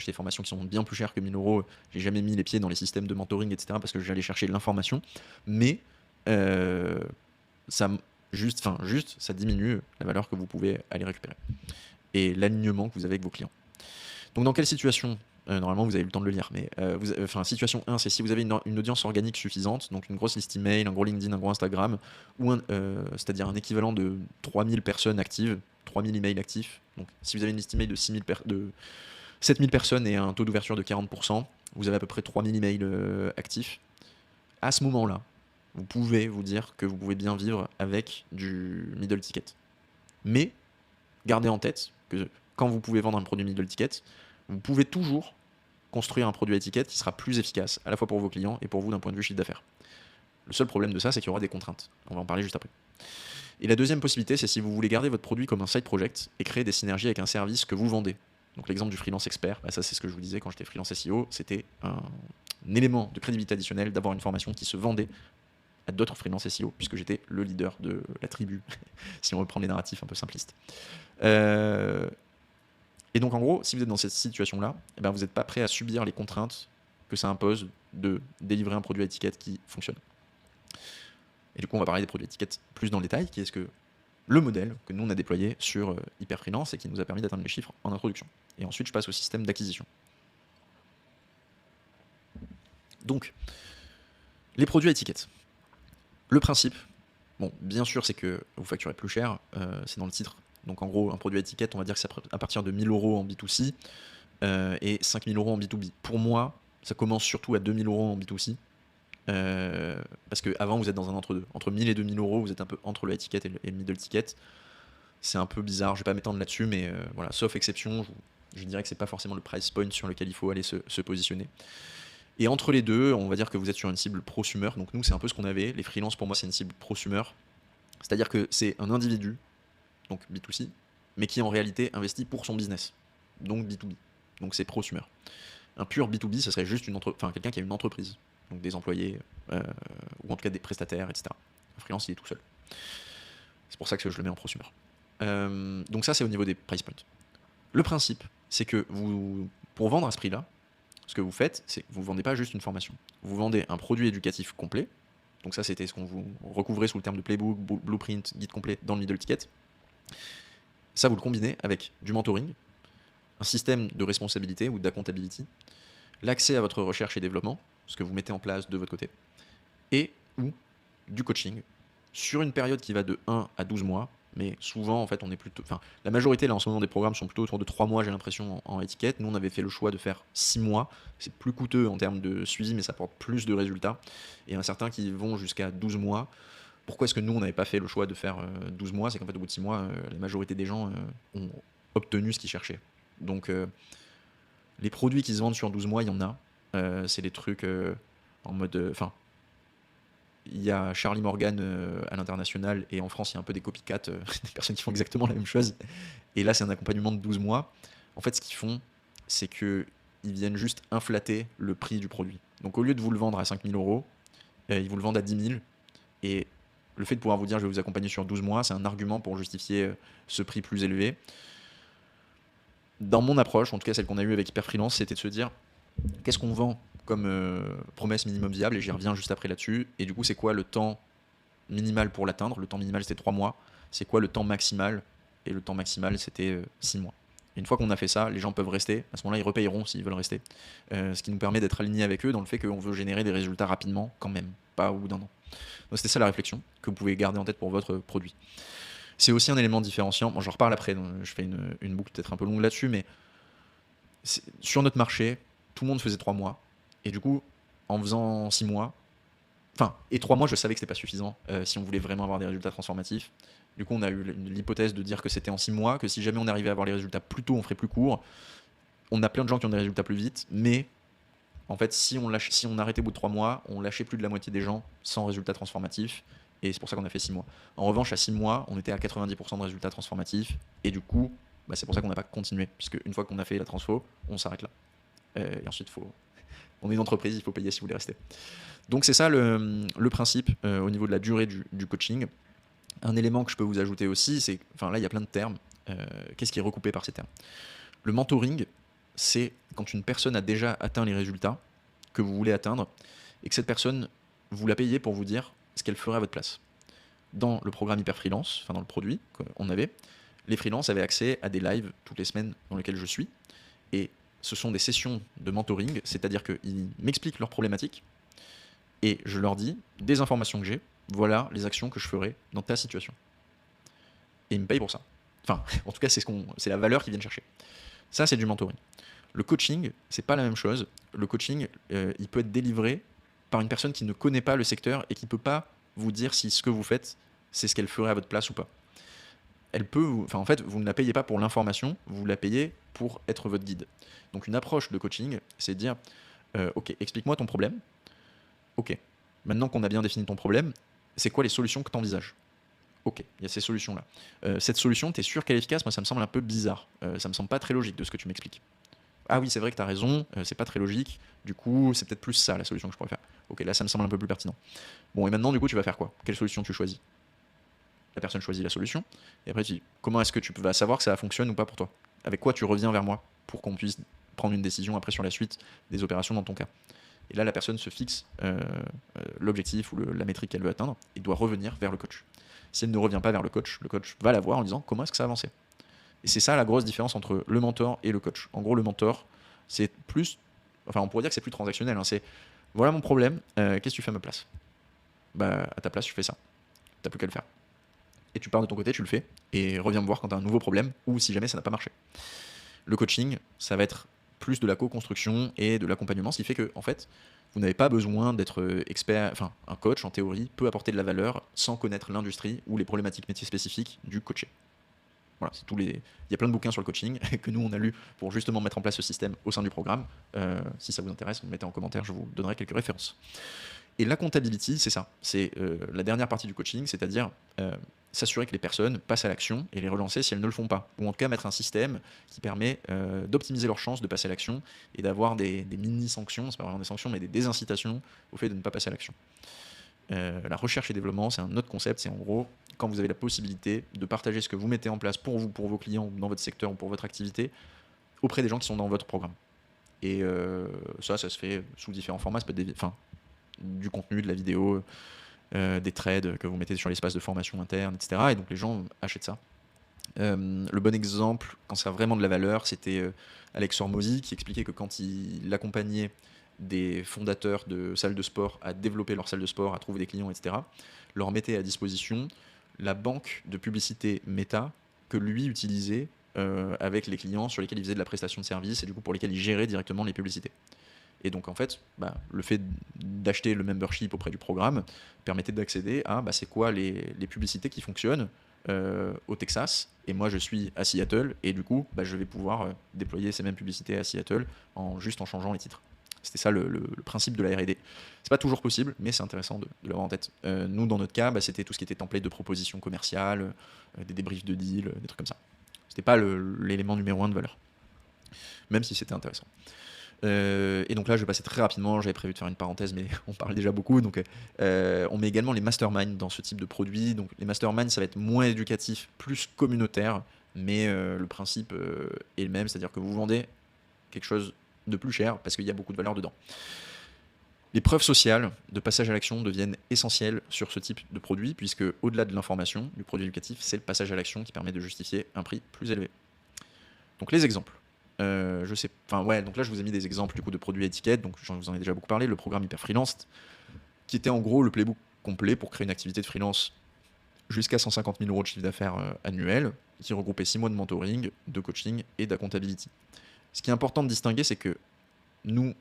des formations qui sont bien plus chères que 1 000 euros, j'ai jamais mis les pieds dans les systèmes de mentoring, etc. parce que j'allais chercher l'information. Mais ça diminue la valeur que vous pouvez aller récupérer. Et l'alignement que vous avez avec vos clients. Donc dans quelle situation normalement vous avez eu le temps de le lire, mais situation 1, c'est si vous avez une audience organique suffisante, donc une grosse liste email, un gros LinkedIn, un gros Instagram, ou c'est-à-dire un équivalent de 3000 personnes actives, 3000 emails actifs. Donc si vous avez une liste email de 7000 personnes et un taux d'ouverture de 40%, vous avez à peu près 3000 emails actifs. À ce moment-là, vous pouvez vous dire que vous pouvez bien vivre avec du middle ticket. Mais gardez en tête que quand vous pouvez vendre un produit middle ticket, vous pouvez toujours construire un produit à étiquette qui sera plus efficace, à la fois pour vos clients et pour vous d'un point de vue chiffre d'affaires. Le seul problème de ça, c'est qu'il y aura des contraintes. On va en parler juste après. Et la deuxième possibilité, c'est si vous voulez garder votre produit comme un side project et créer des synergies avec un service que vous vendez. Donc l'exemple du freelance expert, ça c'est ce que je vous disais quand j'étais freelance SEO, c'était un élément de crédibilité additionnel d'avoir une formation qui se vendait à d'autres freelance SEO, puisque j'étais le leader de la tribu, si on reprend les narratifs un peu simplistes. Et donc en gros, si vous êtes dans cette situation-là, vous n'êtes pas prêt à subir les contraintes que ça impose de délivrer un produit à étiquette qui fonctionne. Et du coup, on va parler des produits à étiquette plus dans le détail, qui est ce que le modèle que nous on a déployé sur Hyper Freelance et qui nous a permis d'atteindre les chiffres en introduction. Et ensuite, je passe au système d'acquisition. Donc, les produits à étiquette. Le principe, bien sûr, c'est que vous facturez plus cher, c'est dans le titre. Donc en gros, un produit à étiquette, on va dire que c'est à partir de 1 000 euros en B2C et 5 000 euros en B2B. Pour moi, ça commence surtout à 2 000 euros en B2C. Parce qu'avant, vous êtes dans un entre-deux. Entre 1 000 et 2 000 euros, vous êtes un peu entre le high ticket et le middle ticket. C'est un peu bizarre, je ne vais pas m'étendre là-dessus, mais voilà, sauf exception, je dirais que c'est pas forcément le price point sur lequel il faut aller se positionner. Et entre les deux, on va dire que vous êtes sur une cible prosumer. Donc nous, c'est un peu ce qu'on avait. Les freelances, pour moi, c'est une cible prosumer. C'est-à-dire que c'est un individu, donc B2C, mais qui en réalité investit pour son business. Donc B2B. Donc c'est prosumer. Un pur B2B, ça serait juste quelqu'un qui a une entreprise. Donc des employés, ou en tout cas des prestataires, etc. Un freelance, il est tout seul. C'est pour ça que je le mets en prosumer. Donc ça, c'est au niveau des price points. Le principe, c'est que pour vendre à ce prix-là, ce que vous faites, c'est que vous ne vendez pas juste une formation. Vous vendez un produit éducatif complet. Donc ça, c'était ce qu'on vous recouvrait sous le terme de playbook, blueprint, guide complet dans le middle ticket. Ça, vous le combinez avec du mentoring, un système de responsabilité ou d'accountability, l'accès à votre recherche et développement, ce que vous mettez en place de votre côté, et ou du coaching sur une période qui va de 1 à 12 mois. Mais souvent, en fait, on est plutôt. Enfin, la majorité, là, en ce moment, des programmes sont plutôt autour de 3 mois, j'ai l'impression, en étiquette. Nous, on avait fait le choix de faire 6 mois. C'est plus coûteux en termes de suivi, mais ça apporte plus de résultats. Et il y en a certains qui vont jusqu'à 12 mois. Pourquoi est-ce que nous, on n'avait pas fait le choix de faire 12 mois? C'est qu'en fait, au bout de 6 mois, la majorité des gens ont obtenu ce qu'ils cherchaient. Donc, les produits qui se vendent sur 12 mois, il y en a. C'est des trucs en mode. Il y a Charlie Morgan à l'international et en France il y a un peu des copycats, des personnes qui font exactement la même chose. Et là c'est un accompagnement de 12 mois. En fait ce qu'ils font c'est qu'ils viennent juste inflater le prix du produit. Donc au lieu de vous le vendre à 5 000 euros, ils vous le vendent à 10 000. Et le fait de pouvoir vous dire je vais vous accompagner sur 12 mois, c'est un argument pour justifier ce prix plus élevé. Dans mon approche, en tout cas celle qu'on a eue avec Hyper Freelance, c'était de se dire qu'est-ce qu'on vend comme promesse minimum viable, et j'y reviens juste après là-dessus. Et du coup, c'est quoi le temps minimal pour l'atteindre? Le temps minimal, c'était 3 mois. C'est quoi le temps maximal? Et le temps maximal, c'était 6 mois. Et une fois qu'on a fait ça, les gens peuvent rester. À ce moment-là, ils repayeront s'ils veulent rester. Ce qui nous permet d'être alignés avec eux dans le fait qu'on veut générer des résultats rapidement, quand même, pas au bout d'un an. Donc c'était ça la réflexion que vous pouvez garder en tête pour votre produit. C'est aussi un élément différenciant. Bon, j'en reparle après, donc je fais une boucle peut-être un peu longue là-dessus, mais sur notre marché, tout le monde faisait 3 mois. Et du coup, en faisant 6 mois, et 3 mois, je savais que c'était pas suffisant si on voulait vraiment avoir des résultats transformatifs. Du coup, on a eu l'hypothèse de dire que c'était en 6 mois, que si jamais on arrivait à avoir les résultats plus tôt, on ferait plus court. On a plein de gens qui ont des résultats plus vite, mais en fait, si on arrêtait au bout de 3 mois, on lâchait plus de la moitié des gens sans résultats transformatifs. Et c'est pour ça qu'on a fait 6 mois. En revanche, à 6 mois, on était à 90% de résultats transformatifs. Et du coup, c'est pour ça qu'on n'a pas continué. Puisque une fois qu'on a fait la transfo, on s'arrête là. Et ensuite, on est une entreprise, il faut payer si vous voulez rester. Donc c'est ça le principe au niveau de la durée du coaching. Un élément que je peux vous ajouter aussi, c'est, là il y a plein de termes. Qu'est-ce qui est recoupé par ces termes? Le mentoring, c'est quand une personne a déjà atteint les résultats que vous voulez atteindre et que cette personne, vous la payez pour vous dire ce qu'elle ferait à votre place. Dans le programme Hyper Freelance, dans le produit qu'on avait, les freelances avaient accès à des lives toutes les semaines dans lesquels je suis. Et ce sont des sessions de mentoring, c'est-à-dire qu'ils m'expliquent leurs problématiques et je leur dis des informations que j'ai, voilà les actions que je ferai dans ta situation. Et ils me payent pour ça. En tout cas, c'est la valeur qu'ils viennent chercher. Ça, c'est du mentoring. Le coaching, c'est pas la même chose. Le coaching, il peut être délivré par une personne qui ne connaît pas le secteur et qui peut pas vous dire si ce que vous faites, c'est ce qu'elle ferait à votre place ou pas. Elle peut, en fait, vous ne la payez pas pour l'information, vous la payez pour être votre guide. Donc une approche de coaching, c'est de dire, ok, explique-moi ton problème. Ok, maintenant qu'on a bien défini ton problème, c'est quoi les solutions que tu envisages? Ok, il y a ces solutions-là. Cette solution, tu es sûr qu'elle est efficace? Moi, ça me semble un peu bizarre. Ça me semble pas très logique de ce que tu m'expliques. Ah oui, c'est vrai que tu as raison, c'est pas très logique. Du coup, c'est peut-être plus ça la solution que je pourrais faire. Ok, là, ça me semble un peu plus pertinent. Bon, et maintenant, du coup, tu vas faire quoi? Quelle solution tu choisis? La personne choisit la solution. Et après, tu dis, comment est-ce que tu vas savoir que ça fonctionne ou pas pour toi? Avec quoi tu reviens vers moi pour qu'on puisse prendre une décision après sur la suite des opérations dans ton cas? Et là, la personne se fixe l'objectif ou la métrique qu'elle veut atteindre et doit revenir vers le coach. Si elle ne revient pas vers le coach va la voir en disant comment est-ce que ça a avancé. Et c'est ça la grosse différence entre le mentor et le coach. En gros, le mentor, c'est plus, on pourrait dire que c'est plus transactionnel. C'est voilà mon problème, qu'est-ce que tu fais à ma place? À ta place, tu fais ça. T'as plus qu'à le faire. Et tu pars de ton côté, tu le fais, et reviens me voir quand tu as un nouveau problème, ou si jamais ça n'a pas marché. Le coaching, ça va être plus de la co-construction et de l'accompagnement, ce qui fait que, en fait, vous n'avez pas besoin d'être expert, un coach, en théorie, peut apporter de la valeur sans connaître l'industrie ou les problématiques métiers spécifiques du coaché. Voilà, il y a plein de bouquins sur le coaching que nous on a lu pour justement mettre en place ce système au sein du programme. Si ça vous intéresse, vous me mettez en commentaire, je vous donnerai quelques références. Et l'accountability, c'est ça. C'est la dernière partie du coaching, c'est-à-dire s'assurer que les personnes passent à l'action et les relancer si elles ne le font pas. Ou en tout cas mettre un système qui permet d'optimiser leurs chances de passer à l'action et d'avoir des mini-sanctions, c'est pas vraiment des sanctions, mais des désincitations au fait de ne pas passer à l'action. La recherche et développement, c'est un autre concept. C'est en gros, quand vous avez la possibilité de partager ce que vous mettez en place pour vous, pour vos clients, ou dans votre secteur, ou pour votre activité, auprès des gens qui sont dans votre programme. Et ça se fait sous différents formats. Ça peut être du contenu, de la vidéo, des trades que vous mettez sur l'espace de formation interne, etc. Et donc les gens achètent ça. Le bon exemple, quand ça a vraiment de la valeur, c'était Alex Hormozy qui expliquait que quand il accompagnait des fondateurs de salles de sport à développer leur salle de sport, à trouver des clients, etc., leur mettait à disposition la banque de publicité Meta que lui utilisait avec les clients sur lesquels il faisait de la prestation de service et du coup pour lesquels il gérait directement les publicités. Et donc en fait, le fait d'acheter le membership auprès du programme permettait d'accéder à c'est quoi les publicités qui fonctionnent au Texas, et moi je suis à Seattle, et du coup je vais pouvoir déployer ces mêmes publicités à Seattle juste en changeant les titres. C'était ça le principe de la R&D. C'est pas toujours possible, mais c'est intéressant de l'avoir en tête. Nous, dans notre cas, c'était tout ce qui était template de propositions commerciales, des débriefs de deal, des trucs comme ça. C'était pas l'élément numéro 1 de valeur, même si c'était intéressant. Et donc là, je vais passer très rapidement. J'avais prévu de faire une parenthèse, mais on parle déjà beaucoup. Donc, on met également les masterminds dans ce type de produit. Donc, les masterminds, ça va être moins éducatif, plus communautaire, mais le principe est le même, c'est-à-dire que vous vendez quelque chose de plus cher parce qu'il y a beaucoup de valeur dedans. Les preuves sociales de passage à l'action deviennent essentielles sur ce type de produit, puisque au-delà de l'information, du produit éducatif, c'est le passage à l'action qui permet de justifier un prix plus élevé. Donc les exemples. Donc là je vous ai mis des exemples du coup de produits à étiquette, donc je vous en ai déjà beaucoup parlé. Le programme Hyper Freelance, qui était en gros le playbook complet pour créer une activité de freelance jusqu'à 150 000 € de chiffre d'affaires annuel, qui regroupait 6 mois de mentoring, de coaching et d'accountability. Ce qui est important de distinguer, c'est que nous,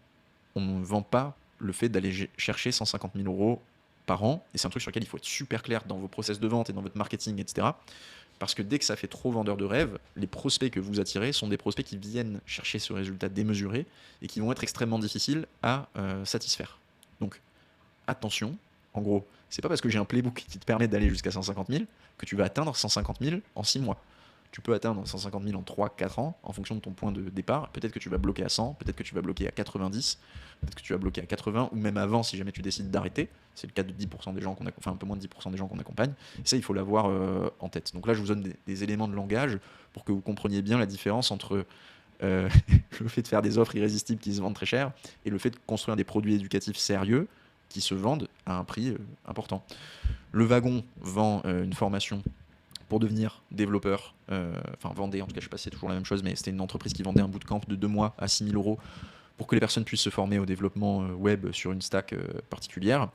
on ne vend pas le fait d'aller chercher 150 000 € par an, et c'est un truc sur lequel il faut être super clair dans vos process de vente et dans votre marketing, etc. Parce que dès que ça fait trop vendeur de rêve, les prospects que vous attirez sont des prospects qui viennent chercher ce résultat démesuré et qui vont être extrêmement difficiles à satisfaire. Donc attention, en gros, c'est pas parce que j'ai un playbook qui te permet d'aller jusqu'à 150 000 que tu vas atteindre 150 000 en 6 mois. Tu peux atteindre 150 000 en 3-4 ans en fonction de ton point de départ. Peut-être que tu vas bloquer à 100, peut-être que tu vas bloquer à 90, peut-être que tu vas bloquer à 80 ou même avant si jamais tu décides d'arrêter. C'est le cas de 10% des gens qu'on accompagne, enfin un peu moins de 10% des gens qu'on accompagne. Et ça, il faut l'avoir en tête. Donc là, je vous donne des éléments de langage pour que vous compreniez bien la différence entre le fait de faire des offres irrésistibles qui se vendent très cher et le fait de construire des produits éducatifs sérieux qui se vendent à un prix important. Le wagon vend une formation pour devenir développeur, vendait, en tout cas je sais pas si c'est toujours la même chose, mais c'était une entreprise qui vendait un bootcamp de 2 mois à 6 000 € pour que les personnes puissent se former au développement web sur une stack particulière.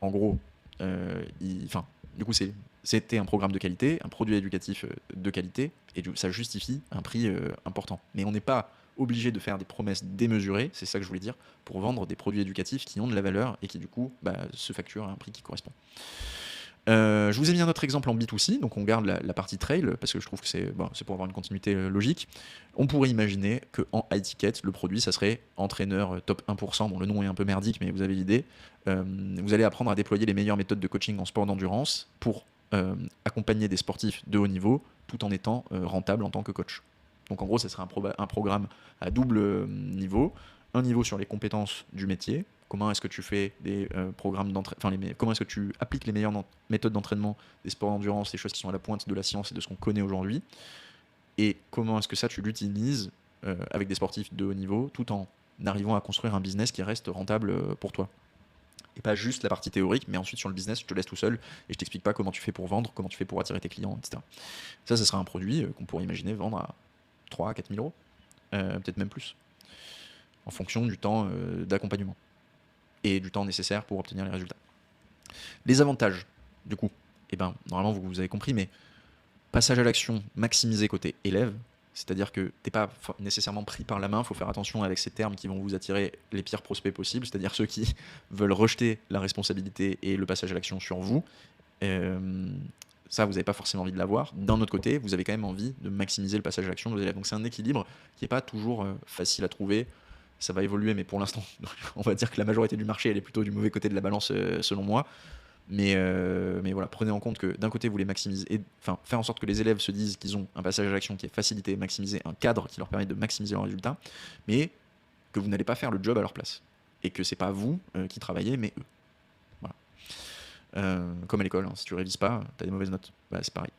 En gros, du coup c'était un programme de qualité, un produit éducatif de qualité, et ça justifie un prix important. Mais on n'est pas obligé de faire des promesses démesurées, c'est ça que je voulais dire, pour vendre des produits éducatifs qui ont de la valeur et qui du coup se facturent à un prix qui correspond. Je vous ai mis un autre exemple en B2C, donc on garde la partie trail parce que je trouve que c'est pour avoir une continuité logique. On pourrait imaginer qu'en high ticket, le produit, ça serait entraîneur top 1%. Bon, le nom est un peu merdique, mais vous avez l'idée. Vous allez apprendre à déployer les meilleures méthodes de coaching en sport d'endurance pour accompagner des sportifs de haut niveau tout en étant rentable en tant que coach. Donc en gros, ça serait un programme à double niveau. Un niveau sur les compétences du métier. Comment est-ce que tu fais des programmes d'entraînement, comment est-ce que tu appliques les meilleures méthodes d'entraînement des sports d'endurance, les choses qui sont à la pointe de la science et de ce qu'on connaît aujourd'hui, et comment est-ce que ça tu l'utilises avec des sportifs de haut niveau tout en arrivant à construire un business qui reste rentable pour toi. Et pas juste la partie théorique, mais ensuite sur le business, je te laisse tout seul et je t'explique pas comment tu fais pour vendre, comment tu fais pour attirer tes clients, etc. Ça sera un produit qu'on pourrait imaginer vendre à 3 à 4 000 €, peut-être même plus, en fonction du temps d'accompagnement et du temps nécessaire pour obtenir les résultats. Les avantages, du coup, normalement vous avez compris, mais passage à l'action maximisé côté élève, c'est-à-dire que tu n'es pas nécessairement pris par la main, il faut faire attention avec ces termes qui vont vous attirer les pires prospects possibles, c'est-à-dire ceux qui veulent rejeter la responsabilité et le passage à l'action sur vous. Ça, vous n'avez pas forcément envie de l'avoir. D'un autre côté, vous avez quand même envie de maximiser le passage à l'action de vos élèves. Donc c'est un équilibre qui n'est pas toujours facile à trouver. Ça va évoluer, mais pour l'instant, on va dire que la majorité du marché, elle est plutôt du mauvais côté de la balance, selon moi. Mais voilà, prenez en compte que d'un côté, vous voulez maximiser, enfin, faire en sorte que les élèves se disent qu'ils ont un passage à l'action qui est facilité, maximiser un cadre qui leur permet de maximiser leurs résultats, mais que vous n'allez pas faire le job à leur place. Et que c'est pas vous qui travaillez, mais eux. Voilà. Comme à l'école, hein, si tu révises pas, tu as des mauvaises notes. Bah, c'est pareil.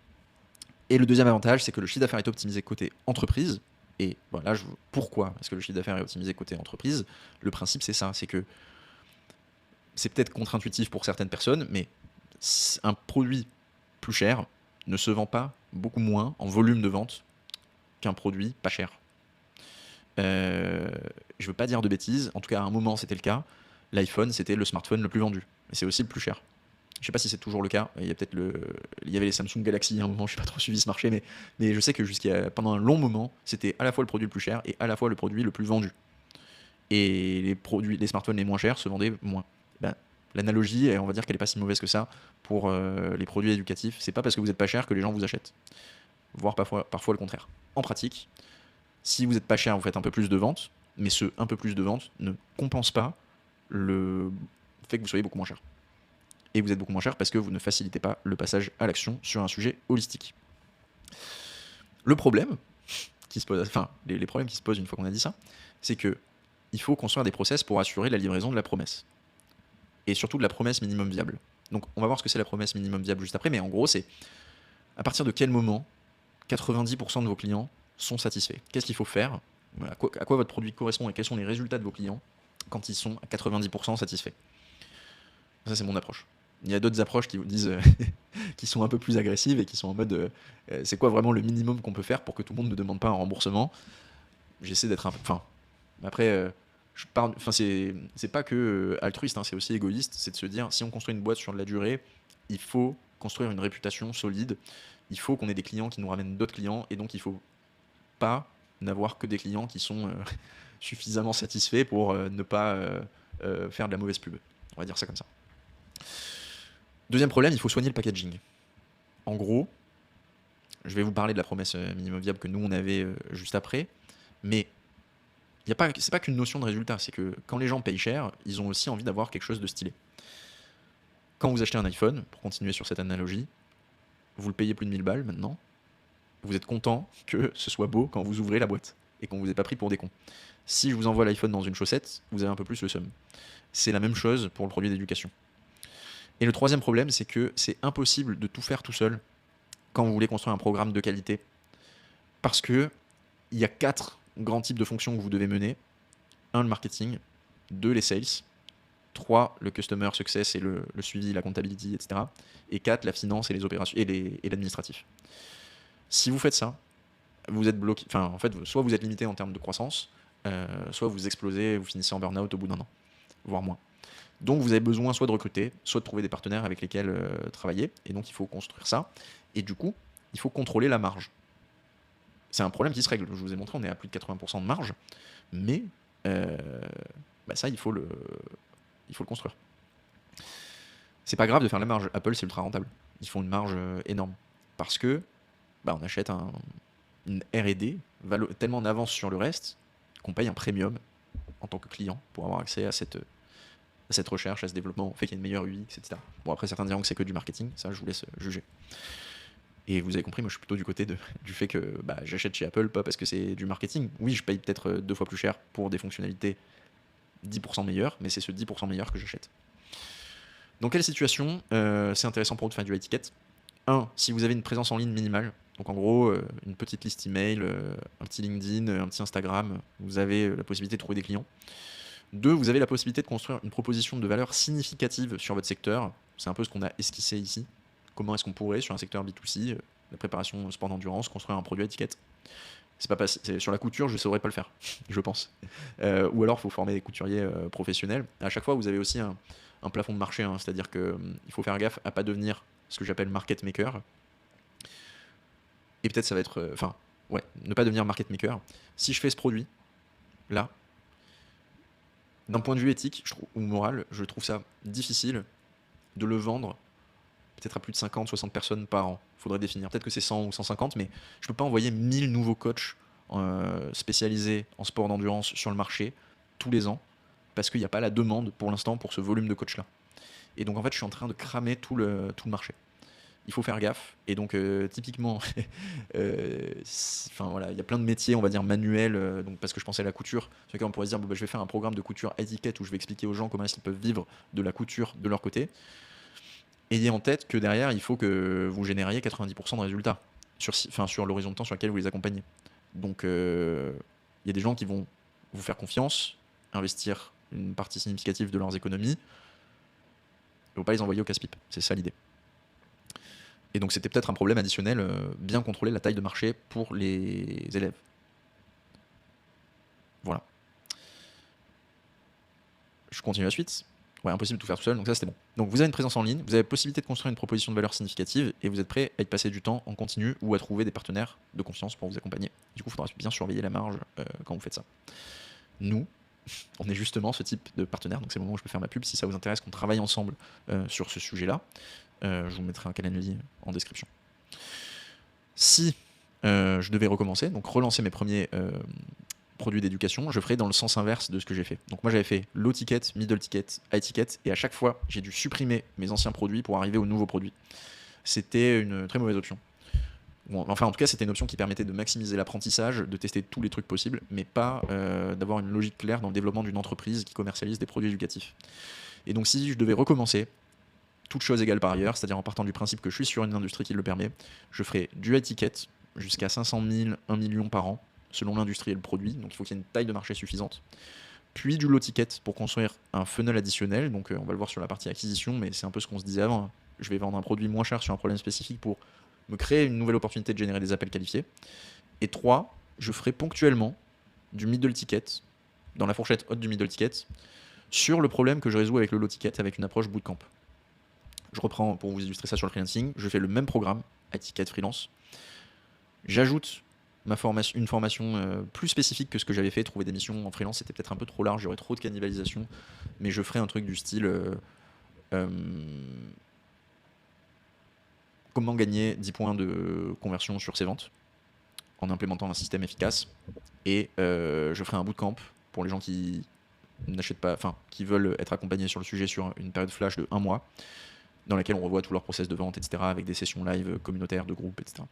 Et le deuxième avantage, c'est que le chiffre d'affaires est optimisé côté entreprise. Et voilà, pourquoi est-ce que le chiffre d'affaires est optimisé côté entreprise? Le principe, c'est ça, c'est que c'est peut-être contre-intuitif pour certaines personnes, mais un produit plus cher ne se vend pas beaucoup moins en volume de vente qu'un produit pas cher. Je veux pas dire de bêtises, en tout cas à un moment c'était le cas. L'iPhone, c'était le smartphone le plus vendu, mais c'est aussi le plus cher. Je sais pas si c'est toujours le cas. Il y a peut-être il y avait les Samsung Galaxy à un moment, je n'ai pas trop suivi ce marché, mais je sais que pendant un long moment, c'était à la fois le produit le plus cher et à la fois le produit le plus vendu. Et les smartphones les moins chers se vendaient moins. Ben, l'analogie, on va dire qu'elle est pas si mauvaise que ça pour les produits éducatifs. C'est pas parce que vous êtes pas cher que les gens vous achètent, voire parfois le contraire. En pratique, si vous n'êtes pas cher, vous faites un peu plus de ventes, mais ce un peu plus de ventes ne compense pas le fait que vous soyez beaucoup moins cher. Et vous êtes beaucoup moins cher parce que vous ne facilitez pas le passage à l'action sur un sujet holistique. Le problème qui se pose, enfin les problèmes qui se posent une fois qu'on a dit ça, c'est que il faut construire des process pour assurer la livraison de la promesse. Et surtout de la promesse minimum viable. Donc on va voir ce que c'est la promesse minimum viable juste après, mais en gros c'est à partir de quel moment 90% de vos clients sont satisfaits. Qu'est-ce qu'il faut faire, à quoi votre produit correspond et quels sont les résultats de vos clients quand ils sont à 90% satisfaits. Ça c'est mon approche. Il y a d'autres approches qui vous disent qui sont un peu plus agressives et qui sont en mode c'est quoi vraiment le minimum qu'on peut faire pour que tout le monde ne demande pas un remboursement. J'essaie d'être un peu... Enfin, après, c'est pas que altruiste, hein, c'est aussi égoïste. C'est de se dire, si on construit une boîte sur de la durée, il faut construire une réputation solide. Il faut qu'on ait des clients qui nous ramènent d'autres clients. Et donc, il faut pas n'avoir que des clients qui sont suffisamment satisfaits pour ne pas faire de la mauvaise pub. On va dire ça comme ça. Deuxième problème, il faut soigner le packaging. En gros, je vais vous parler de la promesse minimum viable que nous on avait juste après, mais c'est pas qu'une notion de résultat, c'est que quand les gens payent cher, ils ont aussi envie d'avoir quelque chose de stylé. Quand vous achetez un iPhone, pour continuer sur cette analogie, vous le payez plus de 1000 balles maintenant, vous êtes content que ce soit beau quand vous ouvrez la boîte et qu'on vous ait pas pris pour des cons. Si je vous envoie l'iPhone dans une chaussette, vous avez un peu plus le seum. C'est la même chose pour le produit d'éducation. Et le troisième problème, c'est que c'est impossible de tout faire tout seul quand vous voulez construire un programme de qualité. Parce que il y a 4 grands types de fonctions que vous devez mener. 1, le marketing. 2, les sales. 3, le customer success et le suivi, la comptabilité, etc. Et 4, la finance et les opérations et l'administratif. Si vous faites ça, vous êtes bloqué. Enfin, en fait, soit vous êtes limité en termes de croissance, soit vous explosez, vous finissez en burn-out au bout d'un an, voire moins. Donc vous avez besoin soit de recruter, soit de trouver des partenaires avec lesquels travailler. Et donc il faut construire ça. Et du coup, il faut contrôler la marge. C'est un problème qui se règle. Je vous ai montré, on est à plus de 80% de marge. Mais ça, il faut le construire. C'est pas grave de faire la marge. Apple, c'est ultra rentable. Ils font une marge énorme. Parce que on achète une R&D tellement en avance sur le reste qu'on paye un premium en tant que client pour avoir accès à cette recherche, à ce développement, au fait qu'il y a une meilleure UX, etc. Bon, après, certains diront que c'est que du marketing, ça, je vous laisse juger. Et vous avez compris, moi, je suis plutôt du côté du fait que j'achète chez Apple, pas parce que c'est du marketing. Oui, je paye peut-être 2 fois plus cher pour des fonctionnalités 10% meilleures, mais c'est ce 10% meilleur que j'achète. Dans quelle situation c'est intéressant pour vous de faire du high ticket ? 1, si vous avez une présence en ligne minimale, donc en gros, une petite liste email, un petit LinkedIn, un petit Instagram, vous avez la possibilité de trouver des clients. 2, vous avez la possibilité de construire une proposition de valeur significative sur votre secteur. C'est un peu ce qu'on a esquissé ici. Comment est-ce qu'on pourrait, sur un secteur B2C, la préparation sport d'endurance, construire un produit à étiquette ? Sur la couture, je ne saurais pas le faire, je pense. Ou alors, il faut former des couturiers professionnels. À chaque fois, vous avez aussi un plafond de marché, hein, c'est-à-dire qu'il faut faire gaffe à ne pas devenir ce que j'appelle market maker. Et peut-être ça va être... ne pas devenir market maker. Si je fais ce produit, là, d'un point de vue éthique ou moral, je trouve ça difficile de le vendre peut-être à plus de 50, 60 personnes par an. Il faudrait définir. Peut-être que c'est 100 ou 150, mais je peux pas envoyer 1000 nouveaux coachs spécialisés en sport d'endurance sur le marché tous les ans parce qu'il n'y a pas la demande pour l'instant pour ce volume de coachs là. Et donc en fait, je suis en train de cramer tout le marché. Il faut faire gaffe. Et donc typiquement, enfin voilà, il y a plein de métiers, on va dire manuels, donc parce que je pensais à la couture, sur lesquels on pourrait se dire bon, bah, je vais faire un programme de couture étiquette où je vais expliquer aux gens comment est-ce qu'ils peuvent vivre de la couture de leur côté. Ayez en tête que derrière, il faut que vous génériez 90% de résultats sur l'horizon de temps sur lequel vous les accompagnez. Donc il y a des gens qui vont vous faire confiance, investir une partie significative de leurs économies, il ne faut pas les envoyer au casse-pipe. C'est ça l'idée. Et donc c'était peut-être un problème additionnel, bien contrôler la taille de marché pour les élèves. Voilà. Je continue la suite. Ouais, impossible de tout faire tout seul, donc ça c'était bon. Donc vous avez une présence en ligne, vous avez la possibilité de construire une proposition de valeur significative et vous êtes prêt à y passer du temps en continu ou à trouver des partenaires de confiance pour vous accompagner. Du coup, il faudra bien surveiller la marge quand vous faites ça. Nous, on est justement ce type de partenaire, donc c'est le moment où je peux faire ma pub si ça vous intéresse qu'on travaille ensemble sur ce sujet-là. Je vous mettrai un calendrier en description. Si je devais recommencer, donc relancer mes premiers produits d'éducation, je ferais dans le sens inverse de ce que j'ai fait. Donc moi j'avais fait low ticket, middle ticket, high ticket, et à chaque fois j'ai dû supprimer mes anciens produits pour arriver aux nouveaux produits. C'était une très mauvaise option. Bon, enfin en tout cas c'était une option qui permettait de maximiser l'apprentissage, de tester tous les trucs possibles, mais pas d'avoir une logique claire dans le développement d'une entreprise qui commercialise des produits éducatifs. Et donc si je devais recommencer, toutes choses égales par ailleurs, c'est-à-dire en partant du principe que je suis sur une industrie qui le permet, je ferai du high ticket jusqu'à 500 000, 1 million par an, selon l'industrie et le produit, donc il faut qu'il y ait une taille de marché suffisante. Puis du low ticket pour construire un funnel additionnel, donc on va le voir sur la partie acquisition, mais c'est un peu ce qu'on se disait avant. Je vais vendre un produit moins cher sur un problème spécifique pour me créer une nouvelle opportunité de générer des appels qualifiés. Et 3, je ferai ponctuellement du middle ticket, dans la fourchette haute du middle ticket, sur le problème que je résous avec le low ticket, avec une approche bootcamp. Je reprends pour vous illustrer ça sur le freelancing, je fais le même programme, étiquette freelance. J'ajoute une formation plus spécifique que ce que j'avais fait. Trouver des missions en freelance, c'était peut-être un peu trop large, j'aurais trop de cannibalisation, mais je ferai un truc du style comment gagner 10 points de conversion sur ses ventes en implémentant un système efficace. Et je ferai un bootcamp pour les gens qui n'achètent pas, enfin qui veulent être accompagnés sur le sujet sur une période flash de 1 mois, dans laquelle on revoit tout leur process de vente, etc., avec des sessions live communautaires, de groupe, etc.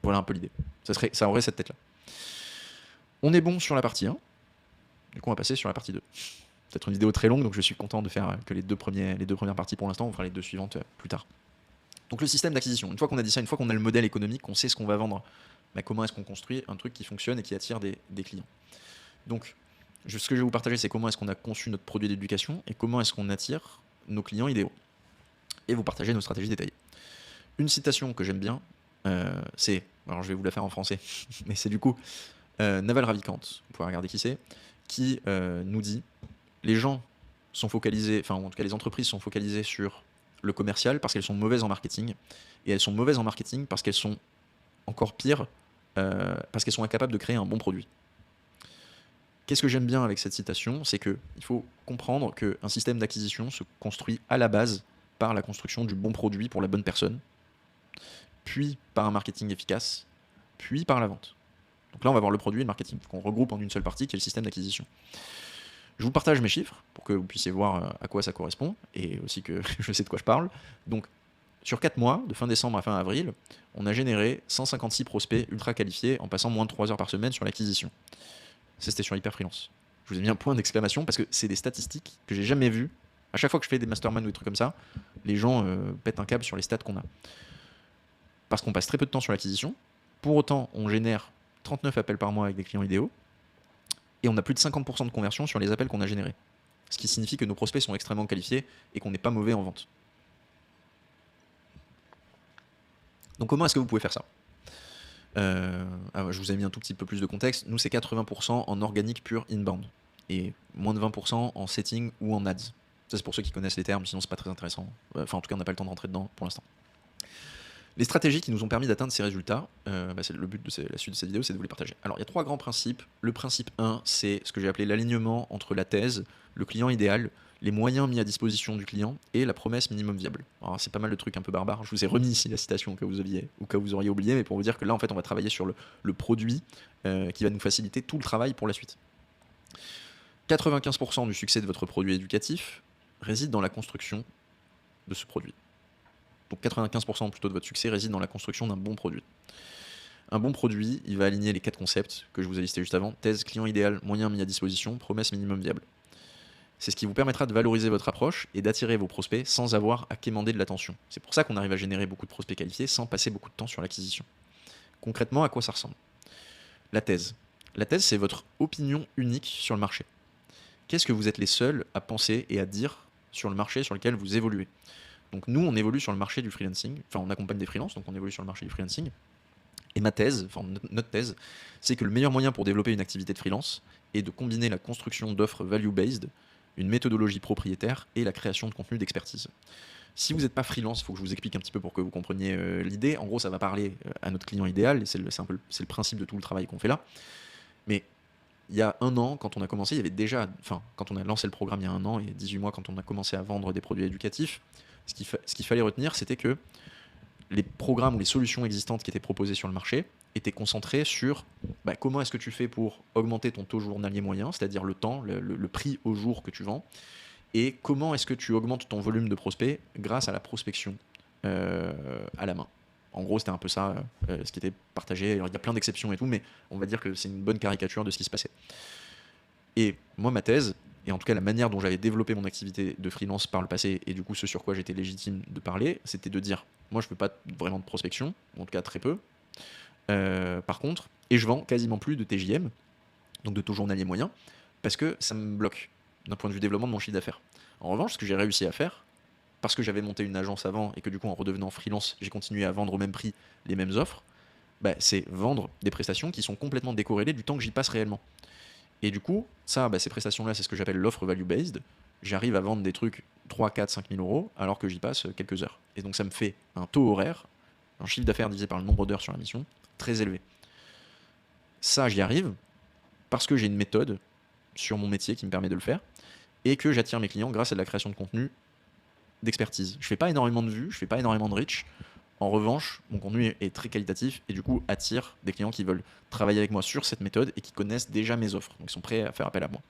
Voilà un peu l'idée. Ça aurait cette tête-là. On est bon sur la partie 1. Du coup, on va passer sur la partie 2. Peut-être une vidéo très longue, donc je suis content de faire que les deux premières parties pour l'instant. On fera les 2 suivantes plus tard. Donc le système d'acquisition. Une fois qu'on a dit ça, une fois qu'on a le modèle économique, qu'on sait ce qu'on va vendre, bah, comment est-ce qu'on construit un truc qui fonctionne et qui attire des clients. Donc, ce que je vais vous partager, c'est comment est-ce qu'on a conçu notre produit d'éducation et comment est-ce qu'on attire nos clients idéaux. Et vous partager nos stratégies détaillées. Une citation que j'aime bien, c'est, alors je vais vous la faire en français, mais c'est du coup Naval Ravikant, vous pouvez regarder qui c'est, qui nous dit les gens sont focalisés, enfin en tout cas les entreprises sont focalisées sur le commercial parce qu'elles sont mauvaises en marketing, et elles sont mauvaises en marketing parce qu'elles sont encore pires, parce qu'elles sont incapables de créer un bon produit. Qu'est-ce que j'aime bien avec cette citation, c'est qu'il faut comprendre qu'un système d'acquisition se construit à la base par la construction du bon produit pour la bonne personne, puis par un marketing efficace, puis par la vente. Donc là, on va voir le produit et le marketing, qu'on regroupe en une seule partie qui est le système d'acquisition. Je vous partage mes chiffres pour que vous puissiez voir à quoi ça correspond et aussi que je sais de quoi je parle. Donc, sur 4 mois, de fin décembre à fin avril, on a généré 156 prospects ultra qualifiés en passant moins de 3 heures par semaine sur l'acquisition. Ça, c'était sur Hyper Freelance. Je vous ai mis un point d'exclamation parce que c'est des statistiques que j'ai jamais vues. À chaque fois que je fais des masterminds ou des trucs comme ça, les gens pètent un câble sur les stats qu'on a. Parce qu'on passe très peu de temps sur l'acquisition. Pour autant, on génère 39 appels par mois avec des clients idéaux. Et on a plus de 50% de conversion sur les appels qu'on a générés. Ce qui signifie que nos prospects sont extrêmement qualifiés et qu'on n'est pas mauvais en vente. Donc comment est-ce que vous pouvez faire ça ? Je vous ai mis un tout petit peu plus de contexte. Nous, c'est 80% en organique pur inbound. Et moins de 20% en setting ou en ads. Ça, c'est pour ceux qui connaissent les termes, sinon c'est pas très intéressant. Enfin, en tout cas, on n'a pas le temps de rentrer dedans pour l'instant. Les stratégies qui nous ont permis d'atteindre ces résultats, c'est le but de la suite de cette vidéo, c'est de vous les partager. Alors, il y a 3 grands principes. Le principe 1, c'est ce que j'ai appelé l'alignement entre la thèse, le client idéal, les moyens mis à disposition du client et la promesse minimum viable. Alors c'est pas mal de trucs un peu barbares, je vous ai remis ici la citation au cas où vous auriez oublié, mais pour vous dire que là en fait on va travailler sur le produit qui va nous faciliter tout le travail pour la suite. 95% du succès de votre produit éducatif réside dans la construction de ce produit. Donc 95% plutôt de votre succès réside dans la construction d'un bon produit. Un bon produit, il va aligner les 4 concepts que je vous ai listés juste avant: thèse, client idéal, moyens mis à disposition, promesse minimum viable. C'est ce qui vous permettra de valoriser votre approche et d'attirer vos prospects sans avoir à quémander de l'attention. C'est pour ça qu'on arrive à générer beaucoup de prospects qualifiés sans passer beaucoup de temps sur l'acquisition. Concrètement, à quoi ça ressemble? La thèse. La thèse, c'est votre opinion unique sur le marché. Qu'est-ce que vous êtes les seuls à penser et à dire sur le marché sur lequel vous évoluez? Donc nous, on évolue sur le marché du freelancing, enfin on accompagne des freelances, donc on évolue sur le marché du freelancing. Et ma thèse, enfin notre thèse, c'est que le meilleur moyen pour développer une activité de freelance est de combiner la construction d'offres value-based, une méthodologie propriétaire et la création de contenu d'expertise. Si vous n'êtes pas freelance, il faut que je vous explique un petit peu pour que vous compreniez l'idée. En gros, ça va parler à notre client idéal, et c'est le principe de tout le travail qu'on fait là. Mais il y a un an, quand on a commencé, il y avait déjà, enfin, quand on a lancé le programme il y a un an, et 18 mois quand on a commencé à vendre des produits éducatifs, ce qu'il fallait retenir, c'était que les programmes ou les solutions existantes qui étaient proposées sur le marché étaient concentrées sur comment est-ce que tu fais pour augmenter ton taux journalier moyen, c'est-à-dire le temps, le prix au jour que tu vends, et comment est-ce que tu augmentes ton volume de prospects grâce à la prospection à la main. En gros, c'était un peu ça ce qui était partagé. Alors, il y a plein d'exceptions et tout, mais on va dire que c'est une bonne caricature de ce qui se passait. Et moi, ma thèse, et en tout cas la manière dont j'avais développé mon activité de freelance par le passé, et du coup ce sur quoi j'étais légitime de parler, c'était de dire, moi je fais pas vraiment de prospection, en tout cas très peu, par contre, et je vends quasiment plus de TJM, donc de taux journalier moyen, parce que ça me bloque d'un point de vue développement de mon chiffre d'affaires. En revanche, ce que j'ai réussi à faire, parce que j'avais monté une agence avant et que du coup en redevenant freelance, j'ai continué à vendre au même prix les mêmes offres, c'est vendre des prestations qui sont complètement décorrélées du temps que j'y passe réellement. Et du coup, ça, ces prestations-là, c'est ce que j'appelle l'offre value-based. J'arrive à vendre des trucs 3, 4, 5 000 euros alors que j'y passe quelques heures. Et donc ça me fait un taux horaire, un chiffre d'affaires divisé par le nombre d'heures sur la mission, très élevé. Ça, j'y arrive parce que j'ai une méthode sur mon métier qui me permet de le faire et que j'attire mes clients grâce à de la création de contenu d'expertise. Je fais pas énormément de vues, je fais pas énormément de reach. En revanche, mon contenu est très qualitatif et du coup attire des clients qui veulent travailler avec moi sur cette méthode et qui connaissent déjà mes offres. Donc ils sont prêts à faire appel à moi.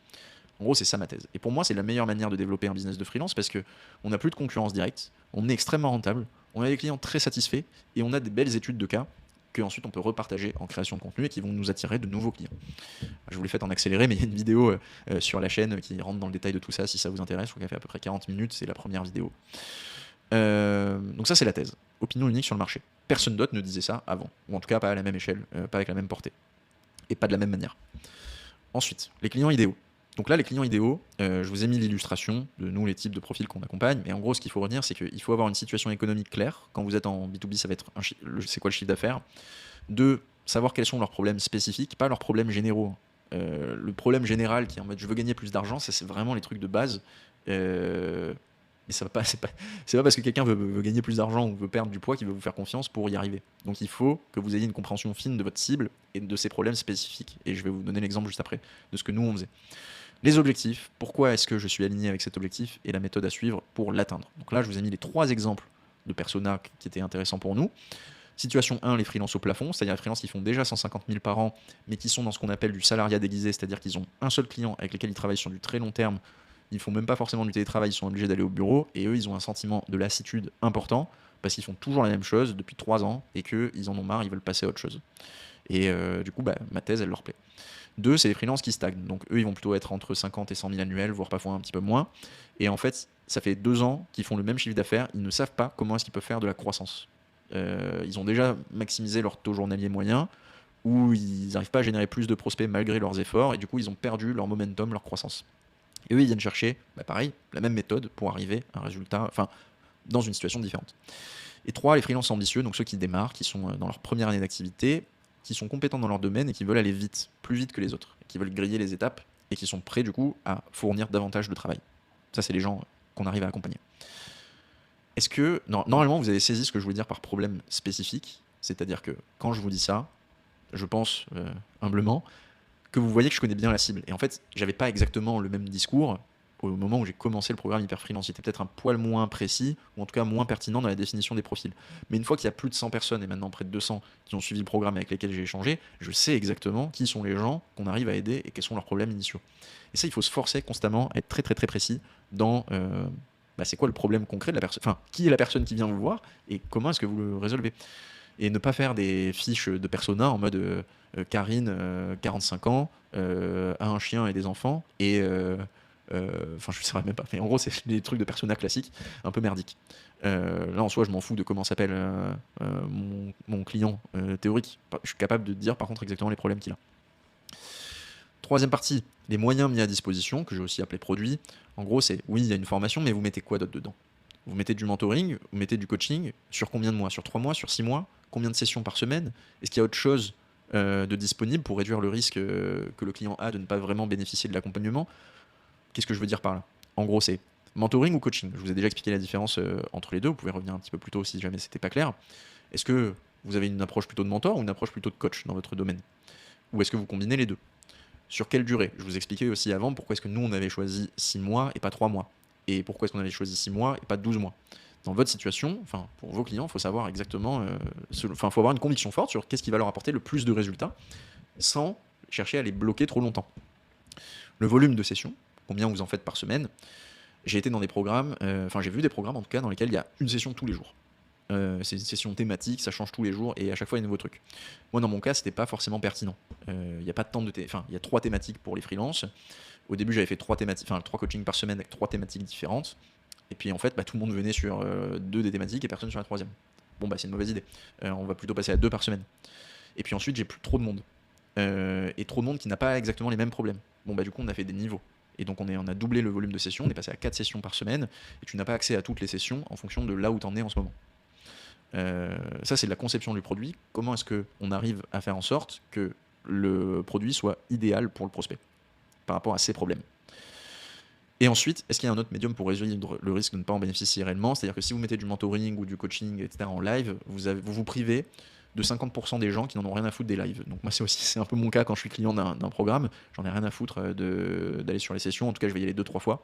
En gros, c'est ça ma thèse. Et pour moi, c'est la meilleure manière de développer un business de freelance parce qu'on n'a plus de concurrence directe, on est extrêmement rentable, on a des clients très satisfaits et on a des belles études de cas qu'ensuite on peut repartager en création de contenu et qui vont nous attirer de nouveaux clients. Je vous l'ai fait en accéléré, mais il y a une vidéo sur la chaîne qui rentre dans le détail de tout ça si ça vous intéresse. Je crois qu'elle fait à peu près 40 minutes, c'est la première vidéo. Donc ça, c'est la thèse. Opinion unique sur le marché. Personne d'autre ne disait ça avant, ou en tout cas pas à la même échelle, pas avec la même portée, et pas de la même manière. Ensuite, les clients idéaux. Donc là, les clients idéaux, je vous ai mis l'illustration de nous, les types de profils qu'on accompagne, mais en gros, ce qu'il faut retenir, c'est qu'il faut avoir une situation économique claire. Quand vous êtes en B2B, ça va être c'est quoi le chiffre d'affaires. 2, savoir quels sont leurs problèmes spécifiques, pas leurs problèmes généraux. Le problème général qui est en mode je veux gagner plus d'argent, ça c'est vraiment les trucs de base. Et ça va pas, c'est pas parce que quelqu'un veut gagner plus d'argent ou veut perdre du poids qu'il veut vous faire confiance pour y arriver. Donc il faut que vous ayez une compréhension fine de votre cible et de ses problèmes spécifiques. Et je vais vous donner l'exemple juste après de ce que nous on faisait. Les objectifs, pourquoi est-ce que je suis aligné avec cet objectif et la méthode à suivre pour l'atteindre. Donc là, je vous ai mis les 3 exemples de personas qui étaient intéressants pour nous. Situation 1, les freelances au plafond, c'est-à-dire les freelances qui font déjà 150 000 par an, mais qui sont dans ce qu'on appelle du salariat déguisé, c'est-à-dire qu'ils ont un seul client avec lequel ils travaillent sur du très long terme. Ils font même pas forcément du télétravail, ils sont obligés d'aller au bureau, et eux, ils ont un sentiment de lassitude important, parce qu'ils font toujours la même chose depuis 3 ans, et qu'ils en ont marre, ils veulent passer à autre chose. Et du coup, ma thèse, elle leur plaît. 2, c'est les freelances qui stagnent. Donc eux, ils vont plutôt être entre 50 et 100 000 annuels, voire parfois un petit peu moins. Et en fait, ça fait 2 ans qu'ils font le même chiffre d'affaires, ils ne savent pas comment est-ce qu'ils peuvent faire de la croissance. Ils ont déjà maximisé leur taux journalier moyen, ou ils n'arrivent pas à générer plus de prospects malgré leurs efforts, et du coup, ils ont perdu leur momentum, leur croissance. Et eux, ils viennent chercher, pareil, la même méthode pour arriver à un résultat, enfin, dans une situation différente. Et 3, les freelances ambitieux, donc ceux qui démarrent, qui sont dans leur première année d'activité, qui sont compétents dans leur domaine et qui veulent aller vite, plus vite que les autres, qui veulent griller les étapes et qui sont prêts du coup à fournir davantage de travail. Ça, c'est les gens qu'on arrive à accompagner. Est-ce que, normalement, vous avez saisi ce que je voulais dire par problème spécifique, c'est-à-dire que quand je vous dis ça, je pense humblement que vous voyez que je connais bien la cible. Et en fait, j'avais pas exactement le même discours au moment où j'ai commencé le programme Hyper Freelance. Il était peut-être un poil moins précis, ou en tout cas moins pertinent dans la définition des profils. Mais une fois qu'il y a plus de 100 personnes, et maintenant près de 200, qui ont suivi le programme avec lesquels j'ai échangé, je sais exactement qui sont les gens qu'on arrive à aider et quels sont leurs problèmes initiaux. Et ça, il faut se forcer constamment à être très très très précis dans c'est quoi le problème concret de la personne, enfin, qui est la personne qui vient vous voir et comment est-ce que vous le résolvez. Et ne pas faire des fiches de persona en mode Karine, 45 ans, a un chien et des enfants, et enfin je ne sais même pas, mais en gros c'est des trucs de persona classiques, un peu merdiques. Là en soi je m'en fous de comment s'appelle mon client théorique, je suis capable de dire par contre exactement les problèmes qu'il a. Troisième partie, les moyens mis à disposition, que j'ai aussi appelé produits. En gros c'est, oui il y a une formation, mais vous mettez quoi d'autre dedans? Vous mettez du mentoring, vous mettez du coaching, sur combien de mois? Sur 3 mois? Sur 6 mois? Combien de sessions par semaine? Est-ce qu'il y a autre chose de disponible pour réduire le risque que le client a de ne pas vraiment bénéficier de l'accompagnement? Qu'est-ce que je veux dire par là? En gros, c'est mentoring ou coaching. Je vous ai déjà expliqué la différence entre les deux. Vous pouvez revenir un petit peu plus tôt si jamais c'était pas clair. Est-ce que vous avez une approche plutôt de mentor ou une approche plutôt de coach dans votre domaine? Ou est-ce que vous combinez les deux? Sur quelle durée? Je vous expliquais aussi avant pourquoi est-ce que nous on avait choisi 6 mois et pas 3 mois. Et pourquoi est-ce qu'on avait choisi 6 mois et pas 12 mois. Dans votre situation, enfin pour vos clients, il faut savoir exactement, faut avoir une conviction forte sur qu'est-ce qui va leur apporter le plus de résultats sans chercher à les bloquer trop longtemps. Le volume de sessions, combien vous en faites par semaine. J'ai été dans des programmes, j'ai vu des programmes en tout cas dans lesquels il y a une session tous les jours. C'est une session thématique, ça change tous les jours et à chaque fois il y a un nouveau truc. Moi dans mon cas c'était pas forcément pertinent. Il y a pas de temps de il y a 3 thématiques pour les freelances. Au début j'avais fait 3 thématiques, 3 coachings par semaine avec 3 thématiques différentes. Et puis en fait tout le monde venait sur 2 des thématiques et personne sur la 3e. Bon c'est une mauvaise idée. On va plutôt passer à 2 par semaine. Et puis ensuite j'ai plus trop de monde. Et trop de monde qui n'a pas exactement les mêmes problèmes. Du coup on a fait des niveaux. Et donc on a doublé le volume de sessions, on est passé à 4 sessions par semaine, et tu n'as pas accès à toutes les sessions en fonction de là où tu en es en ce moment. Ça c'est de la conception du produit. Comment est-ce qu'on arrive à faire en sorte que le produit soit idéal pour le prospect par rapport à ses problèmes? Et ensuite, est-ce qu'il y a un autre médium pour résoudre le risque de ne pas en bénéficier réellement? C'est-à-dire que si vous mettez du mentoring ou du coaching, etc. en live, vous vous privez de 50% des gens qui n'en ont rien à foutre des lives. Donc moi c'est un peu mon cas quand je suis client d'un programme, j'en ai rien à foutre d'aller sur les sessions, en tout cas je vais y aller 2-3 fois.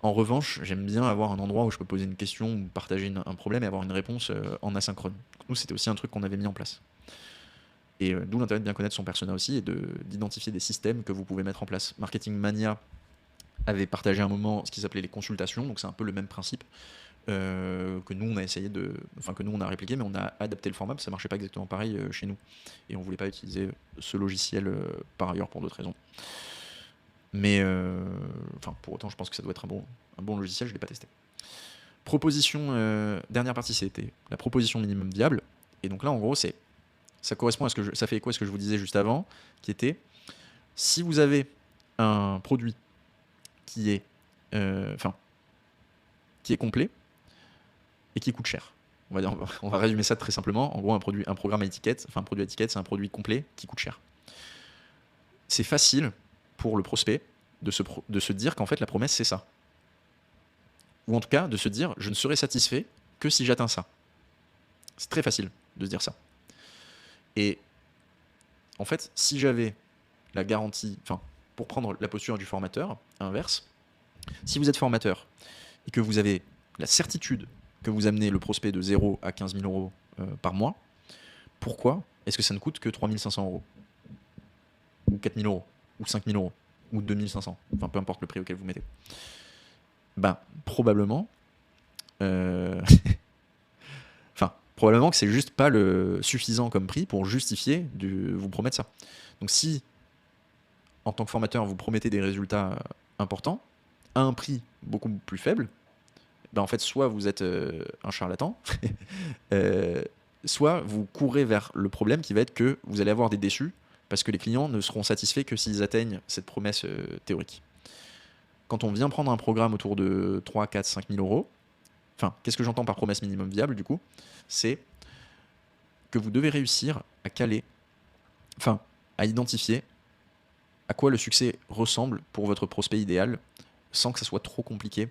En revanche, j'aime bien avoir un endroit où je peux poser une question ou partager un problème et avoir une réponse en asynchrone. Nous c'était aussi un truc qu'on avait mis en place. Et d'où l'intérêt de bien connaître son persona aussi et d'identifier des systèmes que vous pouvez mettre en place. Marketing Mania avait partagé un moment ce qu'ils appelaient les consultations, donc c'est un peu le même principe. Que nous on a essayé que nous on a répliqué, mais on a adapté le format parce que ça marchait pas exactement pareil chez nous et on voulait pas utiliser ce logiciel par ailleurs pour d'autres raisons. Mais pour autant je pense que ça doit être un bon logiciel, je l'ai pas testé. Proposition, dernière partie c'était la proposition minimum viable, et donc là en gros ça correspond à ça fait écho à ce que je vous disais juste avant, qui était si vous avez un produit qui est complet et qui coûte cher. On va résumer ça très simplement. En gros, un programme à étiquette, un produit à étiquette, c'est un produit complet qui coûte cher. C'est facile pour le prospect de se dire qu'en fait la promesse c'est ça. Ou en tout cas de se dire je ne serai satisfait que si j'atteins ça. C'est très facile de se dire ça. Et en fait, si j'avais la garantie, pour prendre la posture du formateur, inverse, si vous êtes formateur et que vous avez la certitude que vous amenez le prospect de 0 à 15 000 euros par mois, pourquoi est-ce que ça ne coûte que 3 500 euros? Ou 4 000 euros? Ou 5 000 euros? Ou 2 500? Peu importe le prix auquel vous mettez. Probablement... probablement que c'est juste pas le suffisant comme prix pour justifier de vous promettre ça. Donc si, en tant que formateur, vous promettez des résultats importants, à un prix beaucoup plus faible, en fait, soit vous êtes un charlatan, soit vous courez vers le problème qui va être que vous allez avoir des déçus parce que les clients ne seront satisfaits que s'ils atteignent cette promesse théorique. Quand on vient prendre un programme autour de 3, 4, 5 000 euros, qu'est-ce que j'entends par promesse minimum viable du coup? C'est que vous devez réussir à caler, à identifier à quoi le succès ressemble pour votre prospect idéal sans que ça soit trop compliqué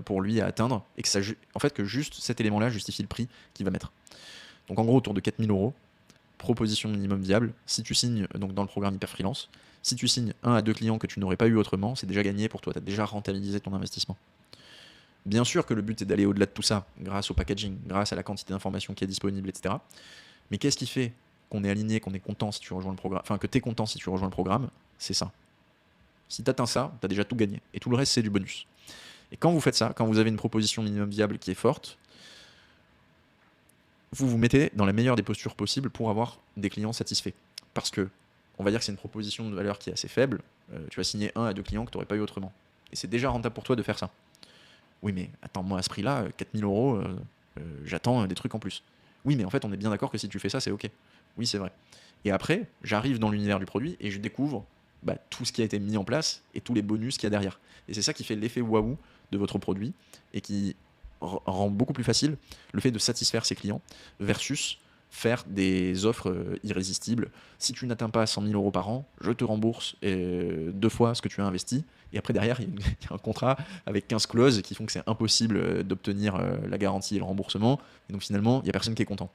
pour lui à atteindre et que juste cet élément-là justifie le prix qu'il va mettre. Donc en gros, autour de 4 000 euros, proposition minimum viable. Si tu signes donc dans le programme Hyper Freelance, si tu signes 1 à 2 clients que tu n'aurais pas eu autrement, c'est déjà gagné pour toi, tu as déjà rentabilisé ton investissement. Bien sûr que le but est d'aller au-delà de tout ça, grâce au packaging, grâce à la quantité d'informations qui est disponible, etc. Mais qu'est-ce qui fait qu'on est aligné, qu'on est content si tu rejoins le programme, enfin que tu es content si tu rejoins le programme, c'est ça. Si tu atteins ça, tu as déjà tout gagné. Et tout le reste, c'est du bonus. Et quand vous faites ça, quand vous avez une proposition minimum viable qui est forte, vous vous mettez dans la meilleure des postures possibles pour avoir des clients satisfaits. Parce que, on va dire que c'est une proposition de valeur qui est assez faible, tu vas signer 1 à 2 clients que tu n'aurais pas eu autrement. Et c'est déjà rentable pour toi de faire ça. Oui, mais attends, moi à ce prix-là, 4000 euros, j'attends des trucs en plus. Oui, mais en fait, on est bien d'accord que si tu fais ça, c'est OK. Oui, c'est vrai. Et après, j'arrive dans l'univers du produit et je découvre tout ce qui a été mis en place et tous les bonus qu'il y a derrière. Et c'est ça qui fait l'effet waouh de votre produit et qui rend beaucoup plus facile le fait de satisfaire ses clients versus faire des offres irrésistibles. Si tu n'atteins pas 100 000 euros par an, je te rembourse 2 fois ce que tu as investi. Et après, derrière, il y a un contrat avec 15 clauses qui font que c'est impossible d'obtenir la garantie et le remboursement. Et donc finalement, il n'y a personne qui est content.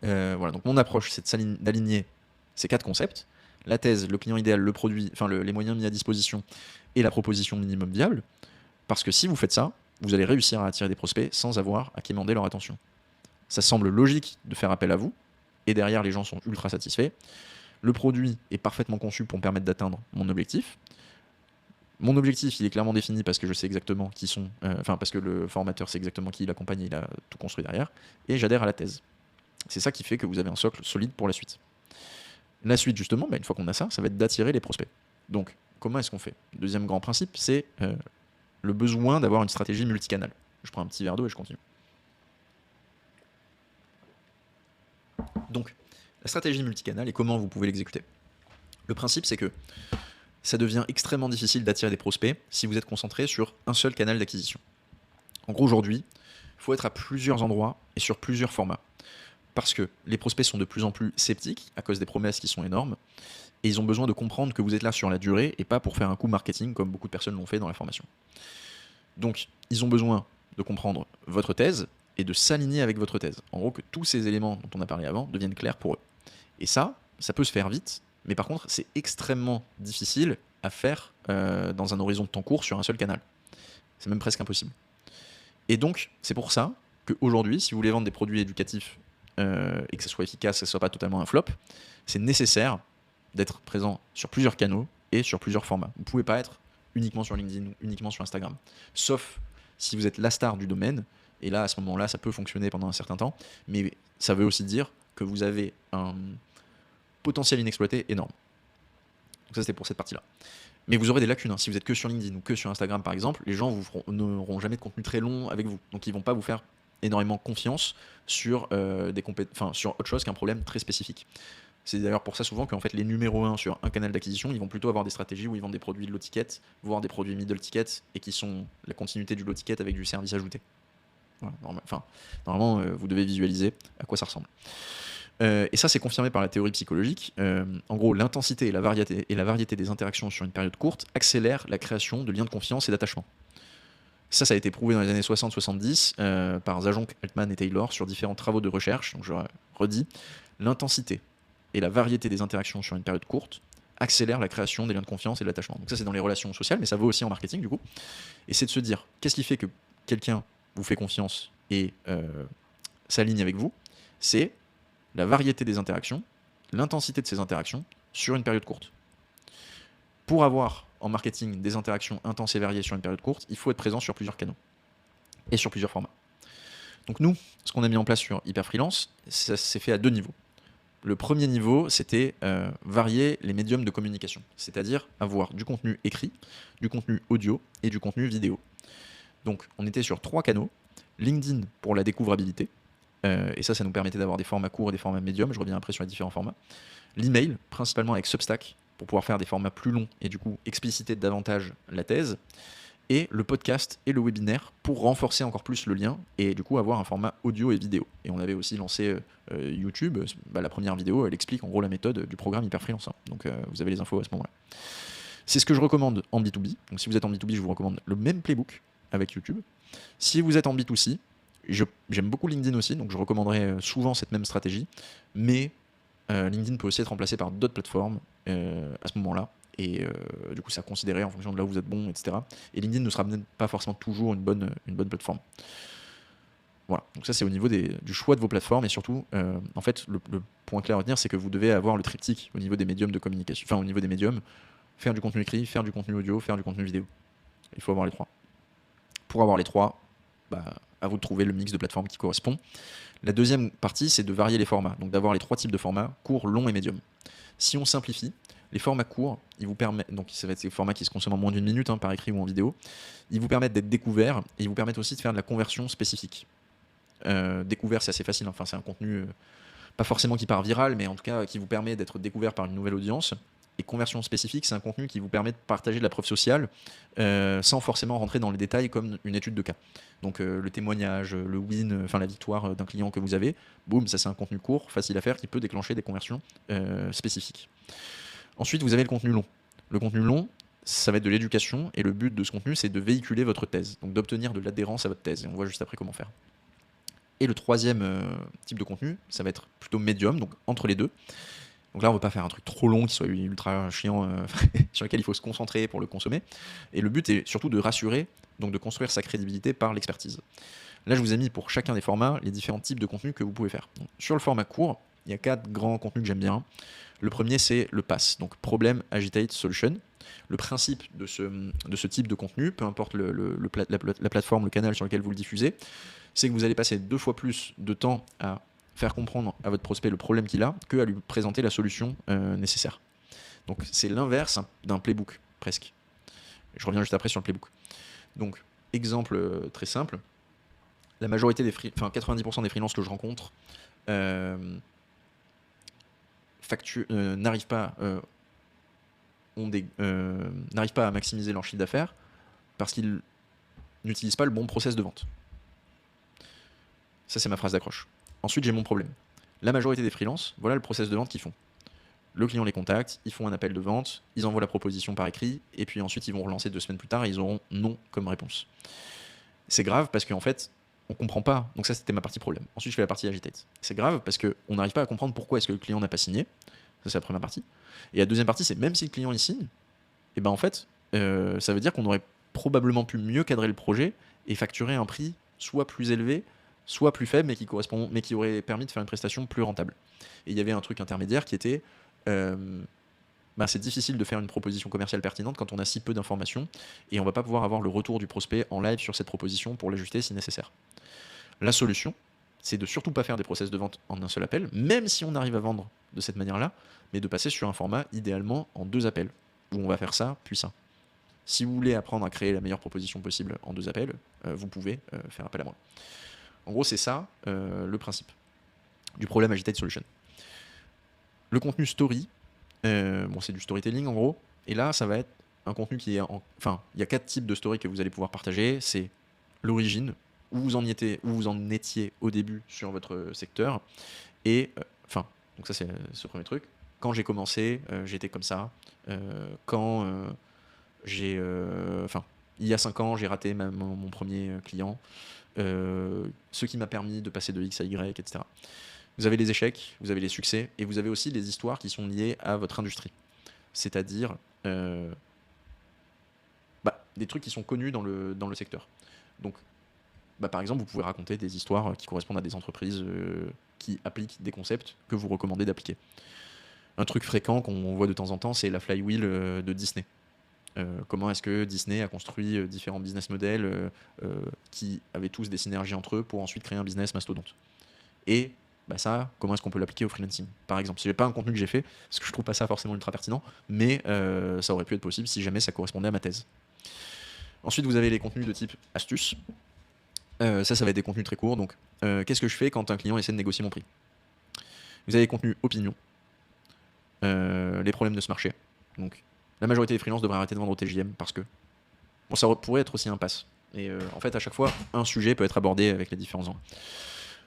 Voilà, donc mon approche, c'est d'aligner ces 4 concepts. La thèse, le client idéal, le produit, enfin les moyens mis à disposition et la proposition minimum viable. Parce que si vous faites ça, vous allez réussir à attirer des prospects sans avoir à quémander leur attention. Ça semble logique de faire appel à vous, et derrière les gens sont ultra satisfaits. Le produit est parfaitement conçu pour me permettre d'atteindre mon objectif. Mon objectif, il est clairement défini parce que je sais exactement qui sont, parce que le formateur sait exactement qui l'accompagne, il a tout construit derrière, et j'adhère à la thèse. C'est ça qui fait que vous avez un socle solide pour la suite. La suite, justement, une fois qu'on a ça, ça va être d'attirer les prospects. Donc, comment est-ce qu'on fait ? Deuxième grand principe, c'est le besoin d'avoir une stratégie multicanale. Je prends un petit verre d'eau et je continue. Donc, la stratégie multicanale et comment vous pouvez l'exécuter. Le principe, c'est que ça devient extrêmement difficile d'attirer des prospects si vous êtes concentré sur un seul canal d'acquisition. En gros, aujourd'hui, il faut être à plusieurs endroits et sur plusieurs formats. Parce que les prospects sont de plus en plus sceptiques à cause des promesses qui sont énormes, et ils ont besoin de comprendre que vous êtes là sur la durée et pas pour faire un coup marketing comme beaucoup de personnes l'ont fait dans la formation. Donc, ils ont besoin de comprendre votre thèse et de s'aligner avec votre thèse. En gros, que tous ces éléments dont on a parlé avant deviennent clairs pour eux. Et ça peut se faire vite, mais par contre, c'est extrêmement difficile à faire dans un horizon de temps court sur un seul canal. C'est même presque impossible. Et donc, c'est pour ça qu'aujourd'hui, si vous voulez vendre des produits éducatifs et que ça soit efficace, que ce ne soit pas totalement un flop, c'est nécessaire d'être présent sur plusieurs canaux et sur plusieurs formats. Vous ne pouvez pas être uniquement sur LinkedIn ou uniquement sur Instagram. Sauf si vous êtes la star du domaine, et là, à ce moment-là, ça peut fonctionner pendant un certain temps, mais ça veut aussi dire que vous avez un potentiel inexploité énorme. Donc ça, c'était pour cette partie-là. Mais vous aurez des lacunes. Si vous êtes que sur LinkedIn ou que sur Instagram, par exemple, les gens n'auront jamais de contenu très long avec vous. Donc, ils ne vont pas vous faire énormément confiance sur, sur autre chose qu'un problème très spécifique. C'est d'ailleurs pour ça souvent qu'en fait les numéros 1 sur un canal d'acquisition, ils vont plutôt avoir des stratégies où ils vendent des produits de low ticket, voire des produits middle ticket, et qui sont la continuité du low ticket avec du service ajouté. Voilà, normalement, vous devez visualiser à quoi ça ressemble. Et ça, c'est confirmé par la théorie psychologique. En gros, l'intensité et la variété des interactions sur une période courte accélèrent la création de liens de confiance et d'attachement. Ça a été prouvé dans les années 60-70 par Zajonc, Altman et Taylor sur différents travaux de recherche. Donc je redis, l'intensité et la variété des interactions sur une période courte accélèrent la création des liens de confiance et de l'attachement. Donc ça, c'est dans les relations sociales, mais ça vaut aussi en marketing, du coup. Et c'est de se dire, qu'est-ce qui fait que quelqu'un vous fait confiance et s'aligne avec vous ? C'est la variété des interactions, l'intensité de ces interactions sur une période courte. Pour avoir en marketing des interactions intenses et variées sur une période courte, il faut être présent sur plusieurs canaux et sur plusieurs formats. Donc nous, ce qu'on a mis en place sur Hyper Freelance, ça s'est fait à 2 niveaux. Le premier niveau, c'était varier les médiums de communication, c'est-à-dire avoir du contenu écrit, du contenu audio et du contenu vidéo. Donc on était sur 3 canaux, LinkedIn pour la découvrabilité, et ça nous permettait d'avoir des formats courts et des formats médiums, je reviens après sur les différents formats. L'email, principalement avec Substack, pour pouvoir faire des formats plus longs et du coup expliciter davantage la thèse, et le podcast et le webinaire pour renforcer encore plus le lien et du coup avoir un format audio et vidéo. Et on avait aussi lancé YouTube, la première vidéo, elle explique en gros la méthode du programme Hyper Freelance, donc vous avez les infos à ce moment-là. C'est ce que je recommande en B2B, donc si vous êtes en B2B, je vous recommande le même playbook avec YouTube. Si vous êtes en B2C, j'aime beaucoup LinkedIn aussi, donc je recommanderais souvent cette même stratégie, mais LinkedIn peut aussi être remplacé par d'autres plateformes à ce moment-là. Et du coup, c'est à considérer en fonction de là où vous êtes bon, etc. Et LinkedIn ne sera même pas forcément toujours une bonne plateforme. Voilà, donc ça c'est au niveau du choix de vos plateformes et surtout, en fait, le point clair à retenir, c'est que vous devez avoir le triptyque au niveau des médiums de communication, enfin au niveau des médiums, faire du contenu écrit, faire du contenu audio, faire du contenu vidéo. Il faut avoir les trois. Pour avoir les trois, à vous de trouver le mix de plateformes qui correspond. La deuxième partie, c'est de varier les formats, donc d'avoir les trois types de formats, court, long et médium. Si on simplifie, les formats courts, ils vous permettent, donc ça va être ces formats qui se consomment en moins d'une minute, par écrit ou en vidéo, ils vous permettent d'être découverts et ils vous permettent aussi de faire de la conversion spécifique. Découvert, c'est assez facile, enfin c'est un contenu pas forcément qui part viral, mais en tout cas qui vous permet d'être découvert par une nouvelle audience. Et conversion spécifique, c'est un contenu qui vous permet de partager de la preuve sociale sans forcément rentrer dans les détails comme une étude de cas. Donc le témoignage, le win, enfin la victoire d'un client que vous avez, boum, ça c'est un contenu court, facile à faire, qui peut déclencher des conversions spécifiques. Ensuite, vous avez le contenu long. Le contenu long, ça va être de l'éducation, et le but de ce contenu, c'est de véhiculer votre thèse, donc d'obtenir de l'adhérence à votre thèse. Et on voit juste après comment faire. Et le troisième type de contenu, ça va être plutôt médium, donc entre les deux. Donc là, on ne veut pas faire un truc trop long qui soit ultra chiant, sur lequel il faut se concentrer pour le consommer. Et le but est surtout de rassurer, donc de construire sa crédibilité par l'expertise. Là, je vous ai mis pour chacun des formats les différents types de contenus que vous pouvez faire. Donc, sur le format court, il y a 4 grands contenus que j'aime bien. Le premier, c'est le PASS, donc Problem, Agitate, Solution. Le principe de ce type de contenu, peu importe la plateforme, le canal sur lequel vous le diffusez, c'est que vous allez passer 2 fois plus de temps à faire comprendre à votre prospect le problème qu'il a que à lui présenter la solution nécessaire. Donc c'est l'inverse d'un playbook, presque. Je reviens juste après sur le playbook. Donc, exemple très simple, la majorité 90% des freelances que je rencontre n'arrivent pas à maximiser leur chiffre d'affaires parce qu'ils n'utilisent pas le bon process de vente. Ça, c'est ma phrase d'accroche. Ensuite, j'ai mon problème. La majorité des freelances, voilà le process de vente qu'ils font. Le client les contacte, ils font un appel de vente, ils envoient la proposition par écrit, et puis ensuite ils vont relancer 2 semaines plus tard et ils auront non comme réponse. C'est grave parce qu'en fait, on comprend pas. Donc ça, c'était ma partie problème. Ensuite, je fais la partie agitate. C'est grave parce qu'on n'arrive pas à comprendre pourquoi est-ce que le client n'a pas signé. Ça, c'est la première partie. Et la deuxième partie, c'est même si le client y signe, et ben en fait, ça veut dire qu'on aurait probablement pu mieux cadrer le projet et facturer un prix soit plus élevé, soit plus faible, mais qui aurait permis de faire une prestation plus rentable. Et il y avait un truc intermédiaire qui était c'est difficile de faire une proposition commerciale pertinente quand on a si peu d'informations et on va pas pouvoir avoir le retour du prospect en live sur cette proposition pour l'ajuster si nécessaire. La solution, c'est de surtout pas faire des process de vente en un seul appel, même si on arrive à vendre de cette manière-là, mais de passer sur un format idéalement en 2 appels, où on va faire ça puis ça. Si vous voulez apprendre à créer la meilleure proposition possible en 2 appels, vous pouvez faire appel à moi. En gros, c'est ça le principe du problème Agitate Solution. Le contenu story, c'est du storytelling en gros, et là, ça va être un contenu qui est il y a 4 types de story que vous allez pouvoir partager. C'est l'origine, où vous en étiez au début sur votre secteur, et donc ça c'est ce premier truc. Quand j'ai commencé, j'étais comme ça. Il y a 5 ans, j'ai raté mon premier client. Ce qui m'a permis de passer de X à Y, etc. Vous avez les échecs, vous avez les succès, et vous avez aussi les histoires qui sont liées à votre industrie. C'est-à-dire des trucs qui sont connus dans le secteur. Donc, par exemple, vous pouvez raconter des histoires qui correspondent à des entreprises qui appliquent des concepts que vous recommandez d'appliquer. Un truc fréquent qu'on voit de temps en temps, c'est la flywheel de Disney. Comment est-ce que Disney a construit différents business models qui avaient tous des synergies entre eux pour ensuite créer un business mastodonte. Et ça, comment est-ce qu'on peut l'appliquer au freelancing, par exemple. C'est pas un contenu que j'ai fait, parce que je trouve pas ça forcément ultra pertinent, mais ça aurait pu être possible si jamais ça correspondait à ma thèse. Ensuite, vous avez les contenus de type astuce. Ça va être des contenus très courts. Donc, qu'est-ce que je fais quand un client essaie de négocier mon prix ? Vous avez les contenus opinion, les problèmes de ce marché. Donc, la majorité des freelances devraient arrêter de vendre au TJM parce que ça pourrait être aussi un pass. Et en fait, à chaque fois, un sujet peut être abordé avec les différents angles.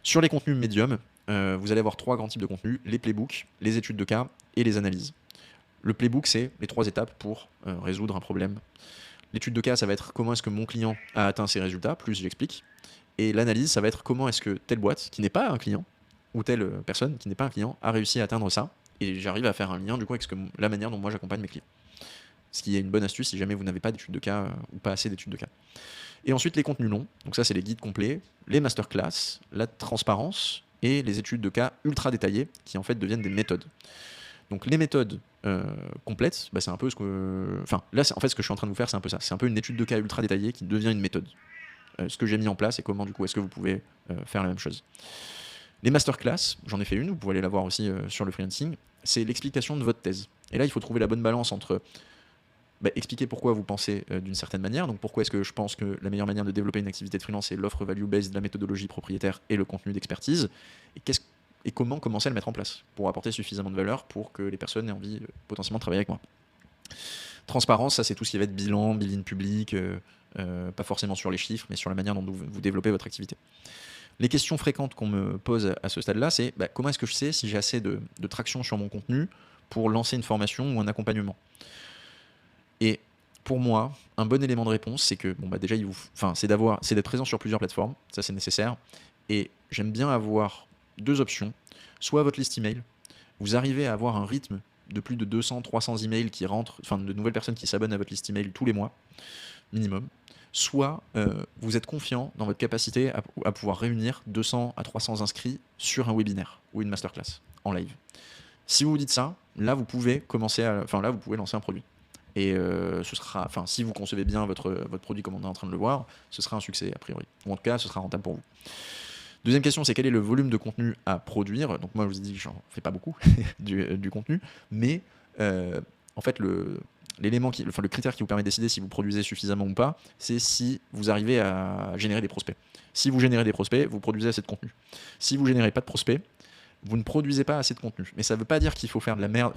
Sur les contenus médiums, vous allez avoir 3 grands types de contenus, les playbooks, les études de cas et les analyses. Le playbook, c'est les 3 étapes pour résoudre un problème. L'étude de cas, ça va être comment est-ce que mon client a atteint ses résultats, plus j'explique. Et l'analyse, ça va être comment est-ce que telle boîte, qui n'est pas un client, ou telle personne qui n'est pas un client a réussi à atteindre ça, et j'arrive à faire un lien du coup avec la manière dont moi j'accompagne mes clients. Ce qui est une bonne astuce si jamais vous n'avez pas d'études de cas ou pas assez d'études de cas. Et ensuite les contenus longs, donc ça c'est les guides complets, les masterclass, la transparence et les études de cas ultra détaillées qui en fait deviennent des méthodes. Donc les méthodes complètes, c'est un peu ce que... Enfin là en fait ce que je suis en train de vous faire c'est un peu ça, c'est un peu une étude de cas ultra détaillée qui devient une méthode. Ce que j'ai mis en place et comment du coup est-ce que vous pouvez faire la même chose. Les masterclass, j'en ai fait une, vous pouvez aller la voir aussi sur le freelancing, c'est l'explication de votre thèse. Et là il faut trouver la bonne balance entre expliquer pourquoi vous pensez d'une certaine manière, donc pourquoi est-ce que je pense que la meilleure manière de développer une activité de freelance c'est l'offre value-based, la méthodologie propriétaire et le contenu d'expertise, et comment commencer à le mettre en place pour apporter suffisamment de valeur pour que les personnes aient envie potentiellement de travailler avec moi. Transparence, ça c'est tout ce qui va être bilan, billing public, pas forcément sur les chiffres, mais sur la manière dont vous développez votre activité. Les questions fréquentes qu'on me pose à ce stade-là, c'est comment est-ce que je sais si j'ai assez de traction sur mon contenu pour lancer une formation ou un accompagnement. Et pour moi, un bon élément de réponse, c'est que déjà, c'est d'être présent sur plusieurs plateformes, ça c'est nécessaire. Et j'aime bien avoir deux options, soit votre liste email, vous arrivez à avoir un rythme de plus de 200-300 emails qui rentrent, enfin de nouvelles personnes qui s'abonnent à votre liste email tous les mois, minimum. Soit vous êtes confiant dans votre capacité à pouvoir réunir 200 à 300 inscrits sur un webinaire ou une masterclass en live. Si vous vous dites ça, là vous pouvez vous pouvez lancer un produit. Et si vous concevez bien votre produit comme on est en train de le voir, ce sera un succès a priori. Ou en tout cas, ce sera rentable pour vous. Deuxième question, c'est quel est le volume de contenu à produire. Donc moi, je vous ai dit que j'en fais pas beaucoup du contenu, mais en fait, le critère qui vous permet de décider si vous produisez suffisamment ou pas, c'est si vous arrivez à générer des prospects. Si vous générez des prospects, vous produisez assez de contenu. Si vous générez pas de prospects, vous ne produisez pas assez de contenu. Mais ça ne veut pas dire qu'il faut faire de la merde.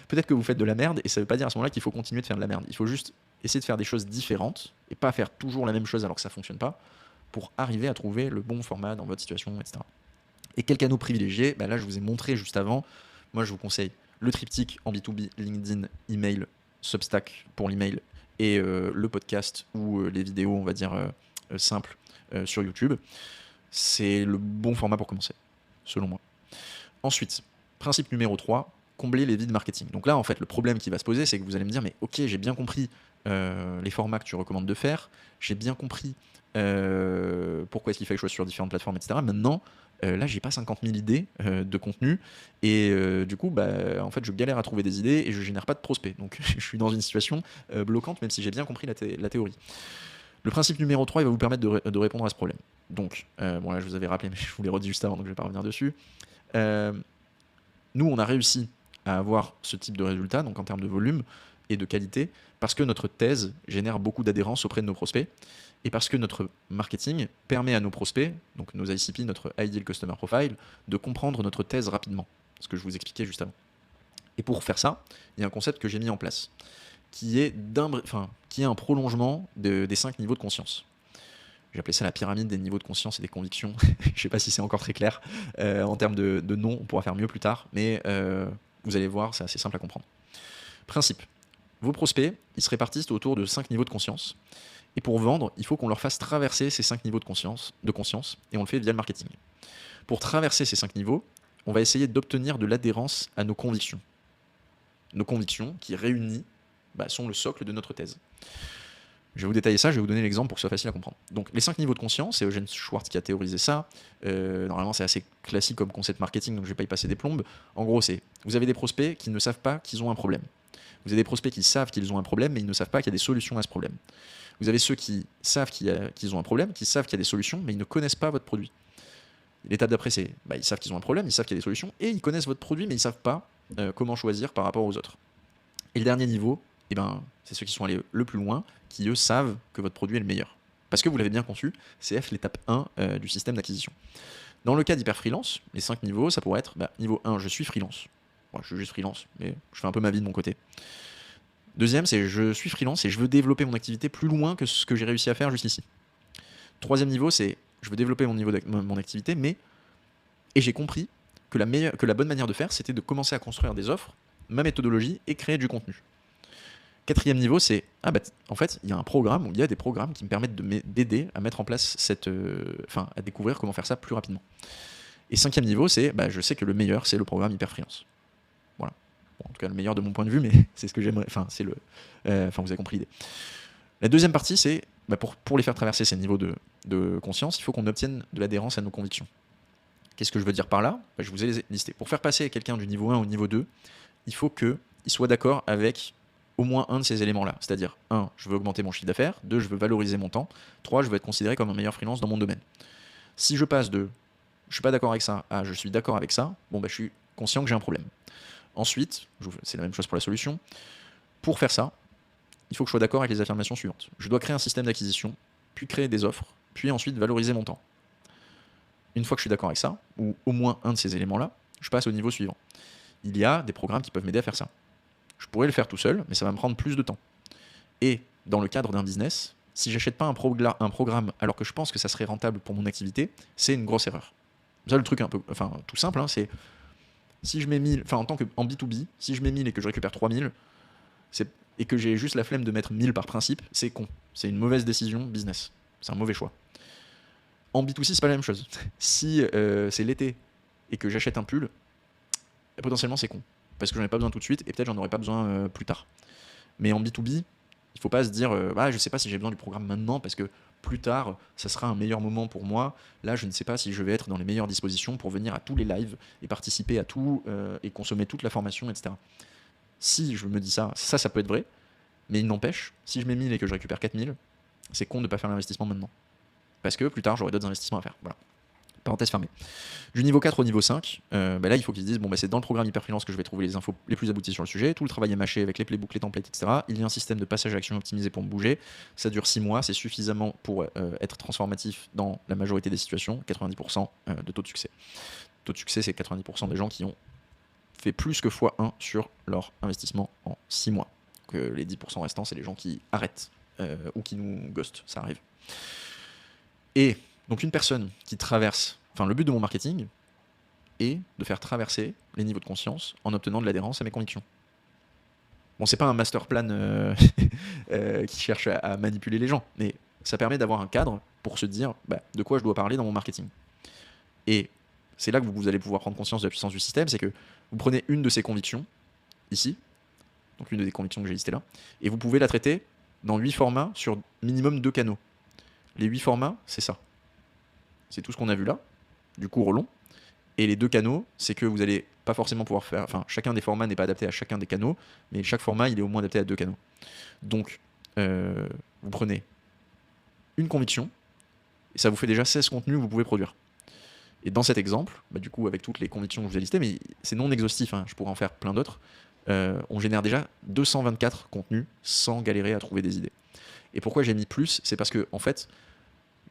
Peut-être que vous faites de la merde et ça ne veut pas dire à ce moment-là qu'il faut continuer de faire de la merde. Il faut juste essayer de faire des choses différentes et pas faire toujours la même chose alors que ça ne fonctionne pas pour arriver à trouver le bon format dans votre situation, etc. Et quel canal privilégier ? Là, je vous ai montré juste avant. Moi, je vous conseille le triptyque en B2B, LinkedIn, email, Substack pour l'email et le podcast ou les vidéos, on va dire, simples sur YouTube. C'est le bon format pour commencer, selon moi. Ensuite, principe numéro 3, combler les vides marketing. Donc là, en fait, le problème qui va se poser, c'est que vous allez me dire, mais ok, j'ai bien compris les formats que tu recommandes de faire, j'ai bien compris pourquoi est-ce qu'il fallait que je sois sur différentes plateformes, etc. Maintenant, là, j'ai pas 50 000 idées de contenu, et du coup, en fait, je galère à trouver des idées et je génère pas de prospects. Donc, je suis dans une situation bloquante, même si j'ai bien compris la théorie. Le principe numéro 3, il va vous permettre de répondre à ce problème. Donc, là, je vous avais rappelé, mais je vous l'ai redit juste avant, donc je vais pas revenir dessus. Nous, on a réussi à avoir ce type de résultat, donc en termes de volume et de qualité, parce que notre thèse génère beaucoup d'adhérence auprès de nos prospects, et parce que notre marketing permet à nos prospects, donc nos ICP, notre Ideal Customer Profile, de comprendre notre thèse rapidement, ce que je vous expliquais juste avant. Et pour faire ça, il y a un concept que j'ai mis en place, qui est un prolongement des 5 niveaux de conscience. J'ai appelé ça la pyramide des niveaux de conscience et des convictions. Je ne sais pas si c'est encore très clair. En termes de nom, on pourra faire mieux plus tard, mais vous allez voir, c'est assez simple à comprendre. Principe. Vos prospects, ils se répartissent autour de 5 niveaux de conscience. Et pour vendre, il faut qu'on leur fasse traverser ces 5 niveaux de conscience, et on le fait via le marketing. Pour traverser ces 5 niveaux, on va essayer d'obtenir de l'adhérence à nos convictions. Nos convictions qui réunies sont le socle de notre thèse. Je vais vous détailler ça, je vais vous donner l'exemple pour que ce soit facile à comprendre. Donc les 5 niveaux de conscience, c'est Eugène Schwartz qui a théorisé ça. Normalement c'est assez classique comme concept marketing, donc je ne vais pas y passer des plombes. En gros c'est, vous avez des prospects qui ne savent pas qu'ils ont un problème. Vous avez des prospects qui savent qu'ils ont un problème, mais ils ne savent pas qu'il y a des solutions à ce problème. Vous avez ceux qui savent qu'ils ont un problème, qui savent qu'il y a des solutions, mais ils ne connaissent pas votre produit. L'étape d'après c'est, ils savent qu'ils ont un problème, ils savent qu'il y a des solutions, et ils connaissent votre produit, mais ils ne savent pas comment choisir par rapport aux autres. Et le dernier niveau, c'est ceux qui sont allés le plus loin, qui eux savent que votre produit est le meilleur. Parce que vous l'avez bien conçu, CF l'étape 1 du système d'acquisition. Dans le cas d'hyper freelance, les 5 niveaux, ça pourrait être niveau 1, je suis freelance. Bon, je suis juste freelance, mais je fais un peu ma vie de mon côté. Deuxième, c'est je suis freelance et je veux développer mon activité plus loin que ce que j'ai réussi à faire jusqu'ici. Troisième niveau, c'est je veux développer mon activité, et j'ai compris que la bonne manière de faire, c'était de commencer à construire des offres, ma méthodologie et créer du contenu. Quatrième niveau, c'est en fait, il y a un programme, ou il y a des programmes qui me permettent d'aider à mettre en place à découvrir comment faire ça plus rapidement. Et 5e niveau, c'est je sais que le meilleur, c'est le programme Hyper Freelance. Voilà. Bon, en tout cas, le meilleur de mon point de vue, mais c'est ce que j'aimerais. Enfin, c'est le. Enfin, vous avez compris l'idée. La deuxième partie, c'est pour les faire traverser ces niveaux de conscience, il faut qu'on obtienne de l'adhérence à nos convictions. Qu'est-ce que je veux dire par là ? Je vous ai listé. Pour faire passer quelqu'un du niveau 1 au niveau 2, il faut qu'il soit d'accord avec au moins un de ces éléments-là. C'est-à-dire, 1, je veux augmenter mon chiffre d'affaires. 2, je veux valoriser mon temps. 3, je veux être considéré comme un meilleur freelance dans mon domaine. Si je passe de je suis pas d'accord avec ça à je suis d'accord avec ça, je suis conscient que j'ai un problème. Ensuite, c'est la même chose pour la solution. Pour faire ça, il faut que je sois d'accord avec les affirmations suivantes. Je dois créer un système d'acquisition, puis créer des offres, puis ensuite valoriser mon temps. Une fois que je suis d'accord avec ça, ou au moins un de ces éléments-là, je passe au niveau suivant. Il y a des programmes qui peuvent m'aider à faire ça. Je pourrais le faire tout seul, mais ça va me prendre plus de temps. Et dans le cadre d'un business, si j'achète pas un programme alors que je pense que ça serait rentable pour mon activité, c'est une grosse erreur. Ça, le truc un peu, tout simple, c'est si je mets 1000, en tant qu'en B2B, si je mets 1000 et que je récupère 3000, et que j'ai juste la flemme de mettre 1000 par principe, c'est con. C'est une mauvaise décision business. C'est un mauvais choix. En B2C, c'est pas la même chose. Si c'est l'été et que j'achète un pull, potentiellement c'est con. Parce que j'en ai pas besoin tout de suite et peut-être j'en aurai pas besoin plus tard. Mais en B2B, il faut pas se dire je sais pas si j'ai besoin du programme maintenant parce que plus tard, ça sera un meilleur moment pour moi. Là, je ne sais pas si je vais être dans les meilleures dispositions pour venir à tous les lives et participer à tout et consommer toute la formation, etc. Si je me dis ça peut être vrai, mais il n'empêche, si je mets 1000 et que je récupère 4000, c'est con de ne pas faire l'investissement maintenant. Parce que plus tard, j'aurai d'autres investissements à faire. Voilà. Parenthèse fermée. Du niveau 4 au niveau 5, là, il faut qu'ils se disent c'est dans le programme Hyper Freelance que je vais trouver les infos les plus abouties sur le sujet. Tout le travail est mâché avec les playbooks, les templates, etc. Il y a un système de passage à action optimisé pour me bouger. Ça dure 6 mois. C'est suffisamment pour être transformatif dans la majorité des situations. 90% de taux de succès. Taux de succès, c'est 90% des gens qui ont fait plus que x1 sur leur investissement en 6 mois. Que les 10% restants, c'est les gens qui arrêtent ou qui nous ghostent. Ça arrive. Et donc une personne qui traverse, le but de mon marketing est de faire traverser les niveaux de conscience en obtenant de l'adhérence à mes convictions. Bon, c'est pas un master plan qui cherche à manipuler les gens, mais ça permet d'avoir un cadre pour se dire de quoi je dois parler dans mon marketing. Et c'est là que vous allez pouvoir prendre conscience de la puissance du système, c'est que vous prenez une de ces convictions, ici, donc une des convictions que j'ai listées là, et vous pouvez la traiter dans 8 formats sur minimum 2 canaux. Les 8 formats, c'est ça. C'est tout ce qu'on a vu là, du court au long. Et les 2 canaux, c'est que vous n'allez pas forcément pouvoir faire... chacun des formats n'est pas adapté à chacun des canaux, mais chaque format, il est au moins adapté à 2 canaux. Donc, vous prenez une conviction, et ça vous fait déjà 16 contenus que vous pouvez produire. Et dans cet exemple, du coup, avec toutes les convictions que je vous ai listées, mais c'est non exhaustif, je pourrais en faire plein d'autres, on génère déjà 224 contenus sans galérer à trouver des idées. Et pourquoi j'ai mis plus ? C'est parce que, en fait,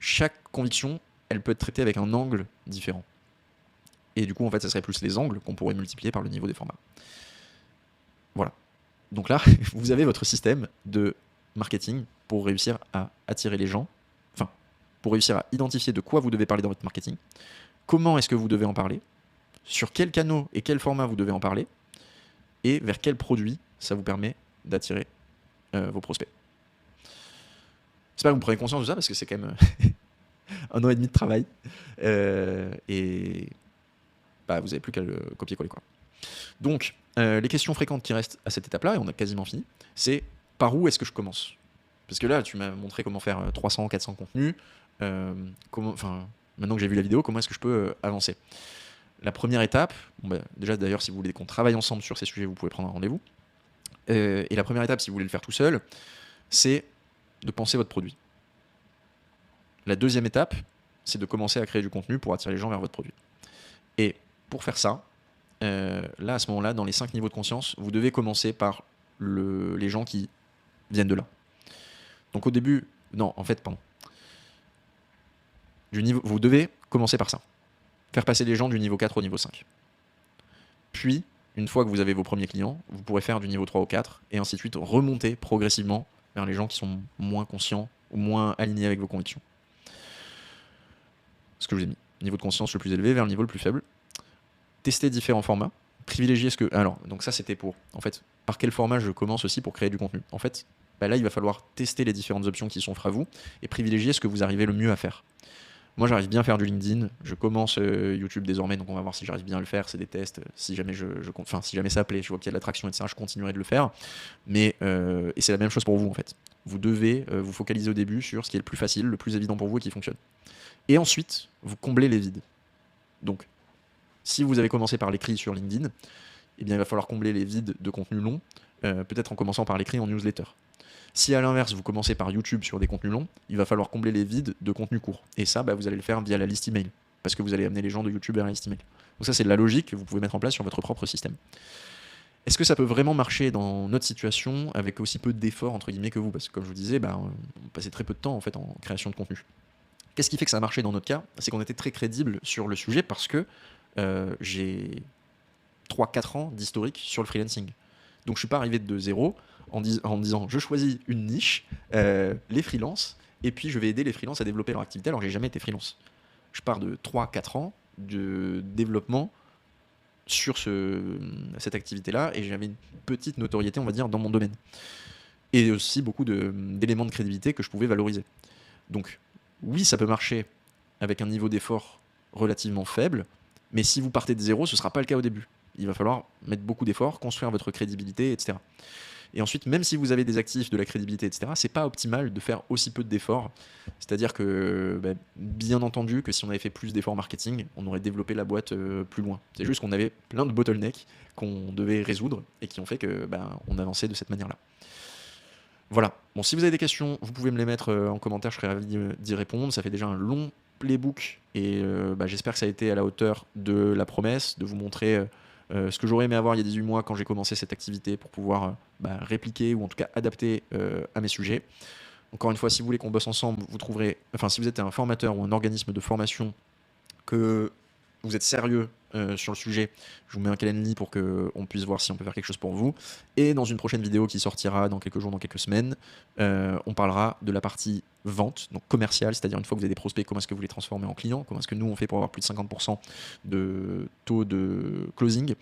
chaque conviction, elle peut être traitée avec un angle différent. Et du coup, en fait, ça serait plus les angles qu'on pourrait multiplier par le niveau des formats. Voilà. Donc là, vous avez votre système de marketing pour réussir à attirer les gens, pour réussir à identifier de quoi vous devez parler dans votre marketing, comment est-ce que vous devez en parler, sur quels canaux et quel format vous devez en parler, et vers quel produit ça vous permet d'attirer vos prospects. J'espère que vous prenez conscience de ça parce que c'est quand même 1 an et demi de travail et vous n'avez plus qu'à le copier-coller quoi. Donc les questions fréquentes qui restent à cette étape-là, et on a quasiment fini, c'est par où est-ce que je commence ? Parce que là, tu m'as montré comment faire 300, 400 contenus. Maintenant que j'ai vu la vidéo, comment est-ce que je peux avancer ? La première étape, déjà d'ailleurs, si vous voulez qu'on travaille ensemble sur ces sujets, vous pouvez prendre un rendez-vous. Et la première étape, si vous voulez le faire tout seul, c'est de penser votre produit. La deuxième étape, c'est de commencer à créer du contenu pour attirer les gens vers votre produit. Et pour faire ça, là, à ce moment-là, dans les 5 niveaux de conscience, vous devez commencer par les gens qui viennent de là. Donc au début, vous devez commencer par ça. Faire passer les gens du niveau 4 au niveau 5. Puis, une fois que vous avez vos premiers clients, vous pourrez faire du niveau 3 au 4, et ainsi de suite, remonter progressivement vers les gens qui sont moins conscients ou moins alignés avec vos convictions. Ce que je vous ai mis. Niveau de conscience le plus élevé vers le niveau le plus faible. Tester différents formats. Privilégier ce que... Alors, donc ça c'était pour... En fait, par quel format je commence aussi pour créer du contenu ? En fait, là il va falloir tester les différentes options qui s'offrent à vous et privilégier ce que vous arrivez le mieux à faire. Moi, j'arrive bien à faire du LinkedIn. Je commence YouTube désormais, donc on va voir si j'arrive bien à le faire. C'est des tests. Si jamais si jamais ça plaît, je vois qu'il y a de l'attraction, etc., je continuerai de le faire. Mais et c'est la même chose pour vous en fait. Vous devez vous focaliser au début sur ce qui est le plus facile, le plus évident pour vous et qui fonctionne. Et ensuite, vous comblez les vides. Donc, si vous avez commencé par l'écrit sur LinkedIn, eh bien, il va falloir combler les vides de contenu long, peut-être en commençant par l'écrit en newsletter. Si à l'inverse, vous commencez par YouTube sur des contenus longs, il va falloir combler les vides de contenu court. Et ça, vous allez le faire via la liste email, parce que vous allez amener les gens de YouTube vers la liste email. Donc ça, c'est de la logique que vous pouvez mettre en place sur votre propre système. Est-ce que ça peut vraiment marcher dans notre situation avec aussi peu d'efforts entre guillemets que vous? Parce que comme je vous disais, on passait très peu de temps en fait en création de contenu. Qu'est-ce qui fait que ça a marché dans notre cas? C'est qu'on était très crédible sur le sujet parce que j'ai 3-4 ans d'historique sur le freelancing. Donc je suis pas arrivé de zéro en me disant je choisis une niche, les freelances, et puis je vais aider les freelances à développer leur activité alors que j'ai jamais été freelance. Je pars de 3-4 ans de développement sur cette activité-là et j'avais une petite notoriété, on va dire, dans mon domaine. Et aussi beaucoup d'éléments de crédibilité que je pouvais valoriser. Donc oui, ça peut marcher avec un niveau d'effort relativement faible, mais si vous partez de zéro, ce ne sera pas le cas au début. Il va falloir mettre beaucoup d'efforts, construire votre crédibilité, etc. Et ensuite, même si vous avez des actifs, de la crédibilité, etc., c'est pas optimal de faire aussi peu d'efforts. C'est-à-dire que, bien entendu, que si on avait fait plus d'efforts marketing, on aurait développé la boîte plus loin. C'est juste qu'on avait plein de bottlenecks qu'on devait résoudre et qui ont fait que on avançait de cette manière-là. Voilà. Bon, si vous avez des questions, vous pouvez me les mettre en commentaire, je serai ravi d'y répondre. Ça fait déjà un long playbook et j'espère que ça a été à la hauteur de la promesse, de vous montrer ce que j'aurais aimé avoir il y a 18 mois quand j'ai commencé cette activité pour pouvoir répliquer ou en tout cas adapter à mes sujets. Encore une fois, si vous voulez qu'on bosse ensemble, vous trouverez, enfin si vous êtes un formateur ou un organisme de formation que vous êtes sérieux sur le sujet, je vous mets un calendrier pour qu'on puisse voir si on peut faire quelque chose pour vous. Et dans une prochaine vidéo qui sortira dans quelques jours, dans quelques semaines, on parlera de la partie vente, donc commerciale, c'est-à-dire une fois que vous avez des prospects, comment est-ce que vous les transformez en clients, comment est-ce que nous on fait pour avoir plus de 50% de taux de closing,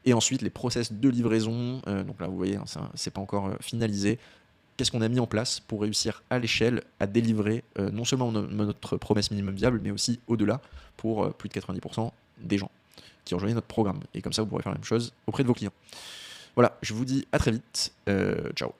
et ensuite les process de livraison, donc là vous voyez, hein, c'est pas encore finalisé. Qu'est-ce qu'on a mis en place pour réussir à l'échelle à délivrer non seulement notre promesse minimum viable, mais aussi au-delà pour plus de 90% des gens qui ont rejoint notre programme. Et comme ça, vous pourrez faire la même chose auprès de vos clients. Voilà, je vous dis à très vite. Ciao.